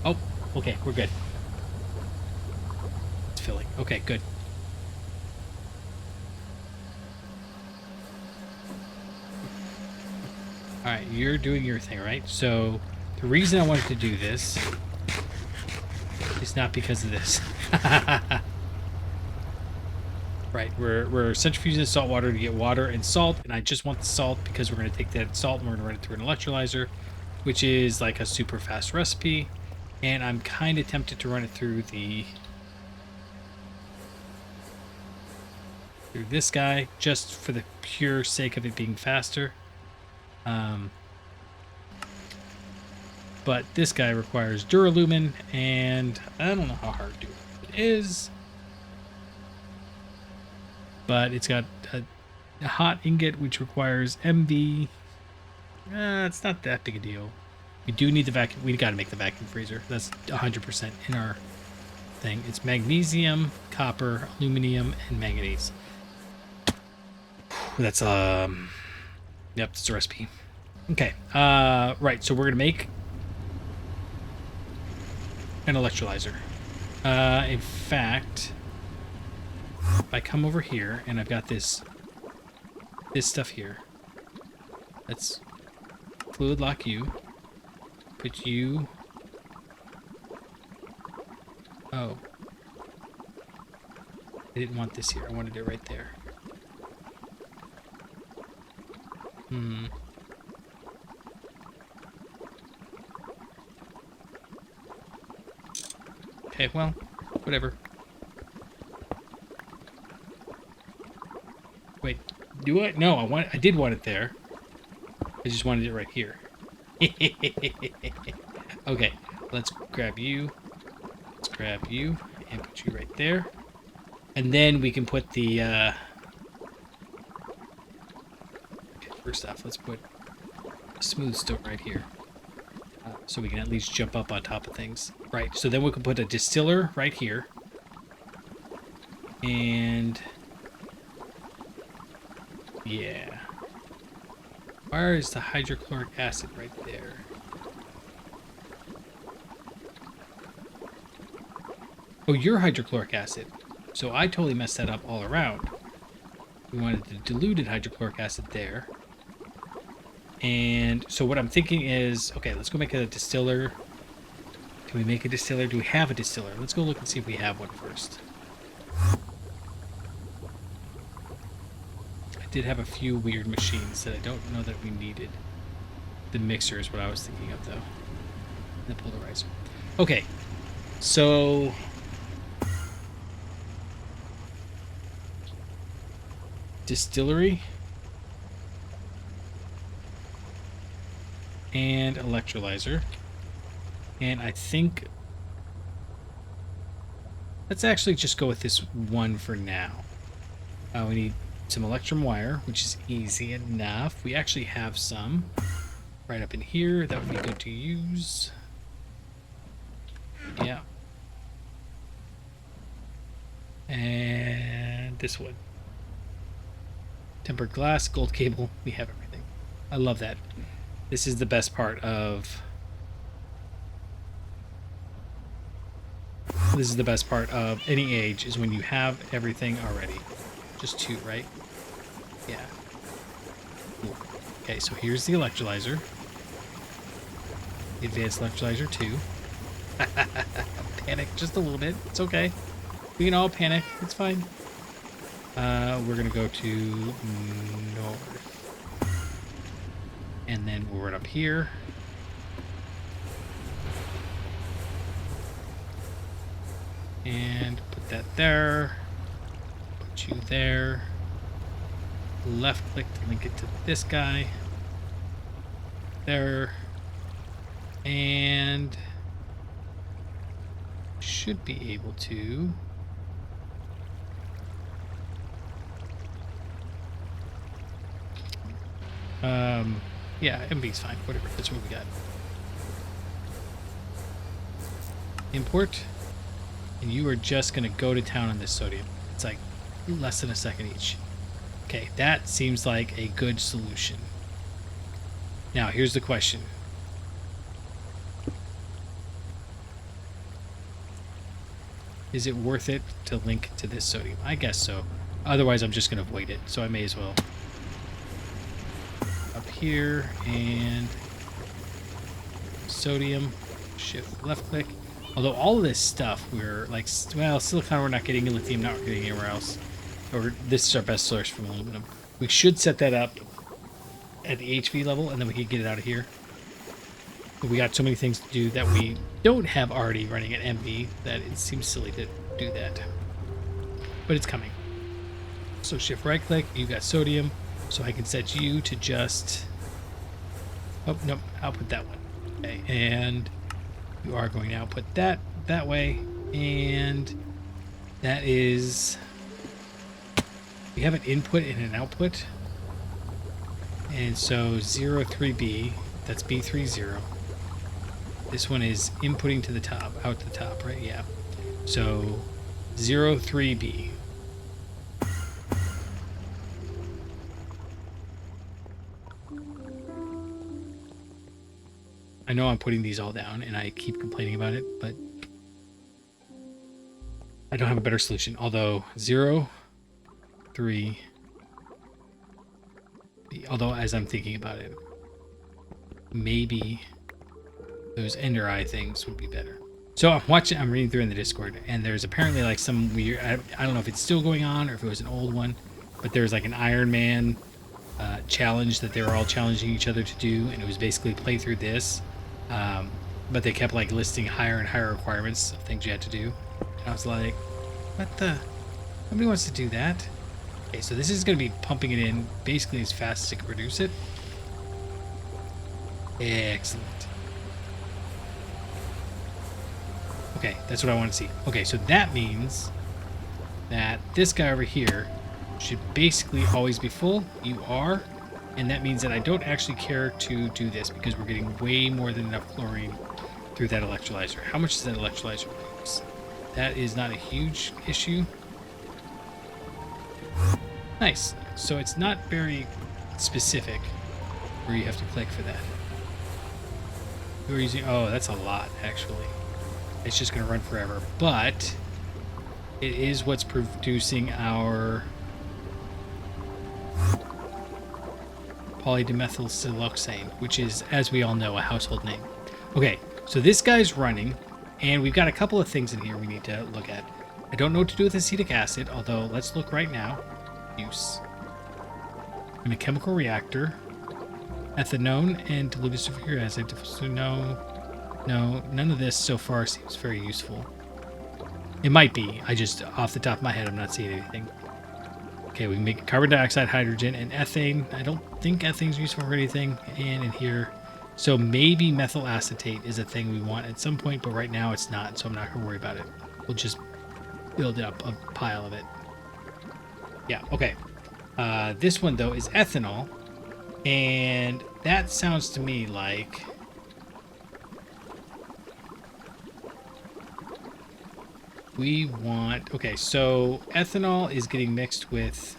Speaker 1: Oh, okay, we're good. It's filling. Okay, good. Alright, you're doing your thing, right? So, the reason I wanted to do this is not because of this. Right, we're centrifuging the salt water to get water and salt, and I just want the salt because we're going to take that salt and we're going to run it through an electrolyzer, which is like a super fast recipe, and I'm kind of tempted to run it through this guy just for the pure sake of it being faster. But this guy requires Duralumin, and I don't know how hard Duralumin is. But it's got a hot ingot, which requires MV. It's not that big a deal. We do need the vacuum. We got to make the vacuum freezer. That's 100% in our thing. It's magnesium, copper, aluminum, and manganese. That's yep, that's the recipe. Okay. Right. So we're gonna make an electrolyzer. In fact, if I come over here and I've got this stuff here, let's fluid lock you, put you, oh, I didn't want this here, I wanted it right there. Okay, well, whatever. Wait, do I? No, I did want it there. I just wanted it right here. Okay, let's grab you. Let's grab you and put you right there. And then we can put the okay, first off, let's put a smooth stone right here. So we can at least jump up on top of things. Right, so then we can put a distiller right here. And yeah. Where is the hydrochloric acid right there? Oh, you're hydrochloric acid. So I totally messed that up all around. We wanted the diluted hydrochloric acid there. And so what I'm thinking is, okay, let's go make a distiller. Can we make a distiller? Do we have a distiller? Let's go look and see if we have one first. I did have a few weird machines that I don't know that we needed. The mixer is what I was thinking of, though. The polarizer. Okay, so distillery and electrolyzer, and I think let's actually just go with this one for now. We need some electrum wire, which is easy enough. We actually have some right up in here that would be good to use. Yeah. And this one. Tempered glass, gold cable, we have everything. I love that. This is the best part of... This is the best part of any age, is when you have everything already. Just two, right? Yeah. Cool. Okay, so here's the electrolyzer. The advanced electrolyzer 2. Panic just a little bit. It's okay. We can all panic. It's fine. We're going to go to north. And then we'll run up here. And put that there. Put you there. Left click to link it to this guy. There. And should be able to... yeah, MB's fine. Whatever. That's what we got. Import. And you are just going to go to town on this sodium. It's like less than a second each. Okay, that seems like a good solution. Now, here's the question. Is it worth it to link to this sodium? I guess so. Otherwise, I'm just going to avoid it, so I may as well. Up here, and sodium, shift left click. Although all of this stuff, we're like, well, silicon we're not getting, lithium not getting anywhere else. Or this is our best source from aluminum. We should set that up at the HV level, and then we can get it out of here. But we got so many things to do that we don't have already running at MV that it seems silly to do that. But it's coming. So shift right click, you got sodium, so I can set you to just, oh, nope, output that one. Okay, and you are going to output that way, and that is, we have an input and an output, and so 03B, that's B30. This one is inputting to the top, out to the top, right? Yeah. So 03B. I know I'm putting these all down and I keep complaining about it, but I don't have a better solution. Although 03, although as I'm thinking about it, maybe those Ender Eye things would be better. So I'm reading through in the Discord, and there's apparently like some weird, I don't know if it's still going on or if it was an old one, but there's like an Iron Man challenge that they were all challenging each other to do, and it was basically play through this, but they kept like listing higher and higher requirements of things you had to do, and I was like, what the, nobody wants to do that. Okay, so this is going to be pumping it in basically as fast as it can produce it. Excellent. Okay, that's what I want to see. Okay, so that means that this guy over here should basically always be full. You are. And that means that I don't actually care to do this because we're getting way more than enough chlorine through that electrolyzer. How much does that electrolyzer use? That is not a huge issue. Nice. So it's not very specific where you have to click for that. We're using, oh, that's a lot, actually. It's just going to run forever, but it is what's producing our polydimethylsiloxane, which is, as we all know, a household name. Okay, so this guy's running, and we've got a couple of things in here we need to look at. I don't know what to do with acetic acid, although let's look right now. Use. In a chemical reactor, ethanone and diluted sulfuric acid. So no, none of this so far seems very useful. It might be. I just, off the top of my head, I'm not seeing anything. Okay, we can make carbon dioxide, hydrogen, and ethane. I don't think ethane's useful for anything. And in here, so maybe methyl acetate is a thing we want at some point, but right now it's not, so I'm not going to worry about it. We'll just build up a pile of it. Yeah, okay. This one, though, is ethanol. And that sounds to me like we want, okay, so ethanol is getting mixed with,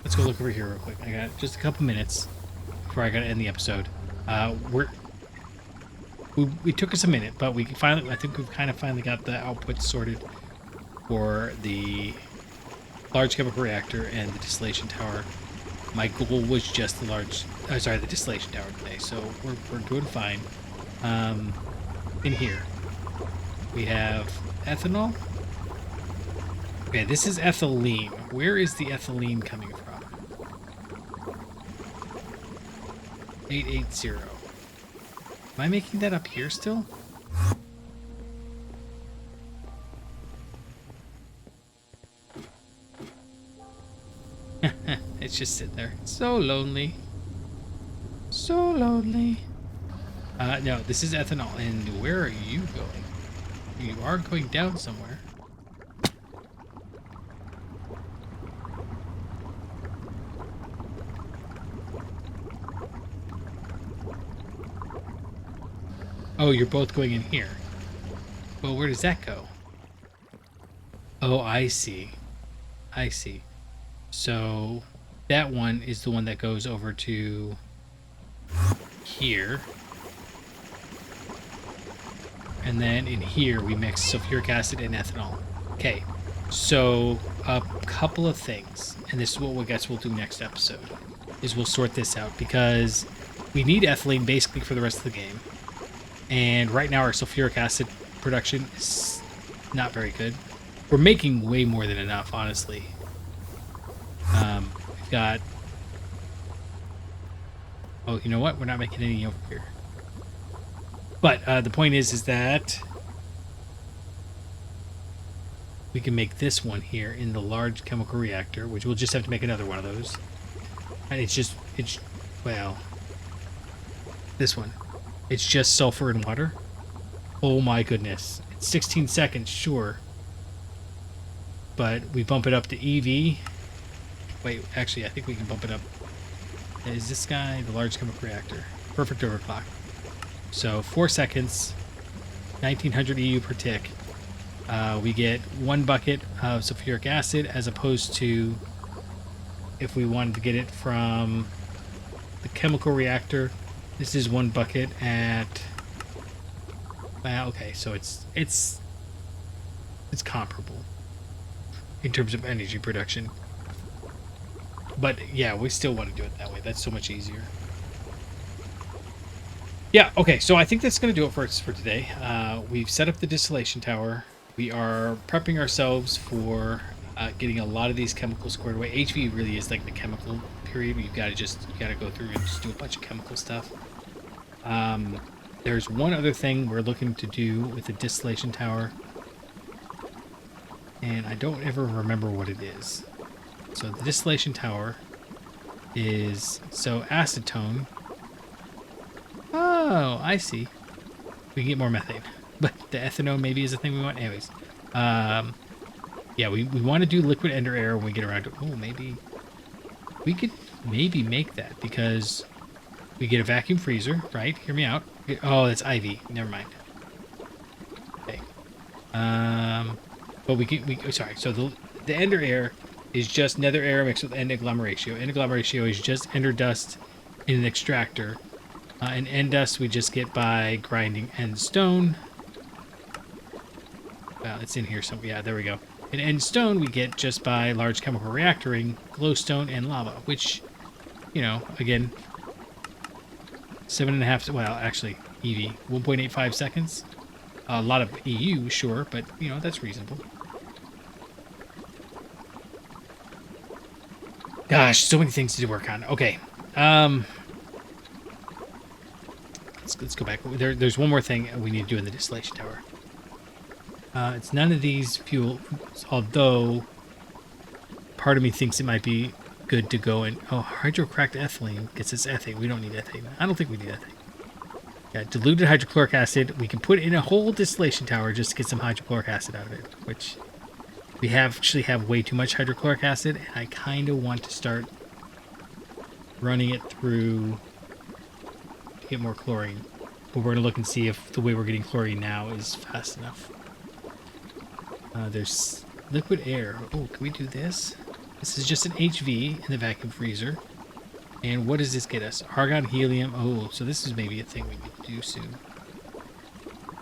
Speaker 1: let's go look over here real quick. I got just a couple minutes before I got to end the episode. We took us a minute, but we finally, I think we've kind of finally got the output sorted for the large chemical reactor and the distillation tower. My goal was just the the distillation tower today, so we're doing fine. In here, we have ethanol. Okay, this is ethylene. Where is the ethylene coming from? 880. Am I making that up here still? It's just sitting there. So lonely. So lonely. No, this is ethanol. And where are you going? You are going down somewhere. Oh, you're both going in here. Well, where does that go? Oh, I see. I see. So that one is the one that goes over to here. And then in here, we mix sulfuric acid and ethanol. Okay, so a couple of things, and this is what I guess we'll do next episode, is we'll sort this out, because we need ethylene basically for the rest of the game. And right now our sulfuric acid production is not very good. We're making way more than enough, honestly. We've got... Oh, you know what? We're not making any over here. But the point is that we can make this one here in the large chemical reactor, which we'll just have to make another one of those. And well, this one. It's just sulfur and water. Oh my goodness. It's 16 seconds, sure. But we bump it up to EV. Wait, actually, I think we can bump it up. Is this guy the large chemical reactor? Perfect overclock. So 4 seconds, 1900 EU per tick. We get 1 bucket of sulfuric acid, as opposed to if we wanted to get it from the chemical reactor. This is 1 bucket at... Well, okay, so it's comparable in terms of energy production. But yeah, we still want to do it that way. That's so much easier. Yeah, okay, so I think that's going to do it for us for today. We've set up the distillation tower. We are prepping ourselves for getting a lot of these chemicals squared away. HV really is like the chemical period. You got to go through and just do a bunch of chemical stuff. There's one other thing we're looking to do with the distillation tower, and I don't ever remember what it is. So the distillation tower is acetone. Oh, I see. We can get more methane, but the ethanol maybe is the thing we want. Anyways, yeah, we want to do liquid ender air when we get around to. Oh, maybe we could make that, because we get a vacuum freezer, right? Hear me out. Oh, that's IV. Never mind. Okay. But sorry. So the ender air is just nether air mixed with end agglomeratio. End agglomeratio is just ender dust in an extractor. And end dust we just get by grinding end stone. Well, it's in here somewhere. Yeah, there we go. And end stone we get just by large chemical reactoring, glowstone, and lava, which, you know, again, 7.5, well, actually, EV, 1.85 seconds. A lot of EU, sure, but, you know, that's reasonable. Gosh, so many things to work on. Okay. Let's go back. There's one more thing we need to do in the distillation tower. It's none of these fuels, although part of me thinks it might be good to go and... Oh, hydrocracked ethylene gets us ethane. We don't need ethane. I don't think we need ethane. Yeah, diluted hydrochloric acid. We can put in a whole distillation tower just to get some hydrochloric acid out of it, which we actually have way too much hydrochloric acid, and I kind of want to start running it through to get more chlorine. But we're going to look and see if the way we're getting chlorine now is fast enough. There's liquid air. Oh, can we do this? This is just an HV in the vacuum freezer. And what does this get us? Argon, helium. Oh, so this is maybe a thing we need to do soon.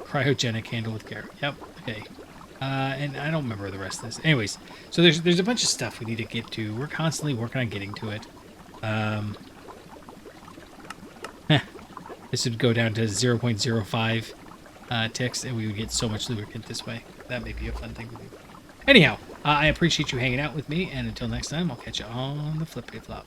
Speaker 1: Cryogenic handle with Garrett. Yep, okay. And I don't remember the rest of this. Anyways, so there's a bunch of stuff we need to get to. We're constantly working on getting to it. This would go down to 0.05 ticks, and we would get so much lubricant this way. That may be a fun thing to do. Anyhow, I appreciate you hanging out with me, and until next time, I'll catch you on the flippity flop.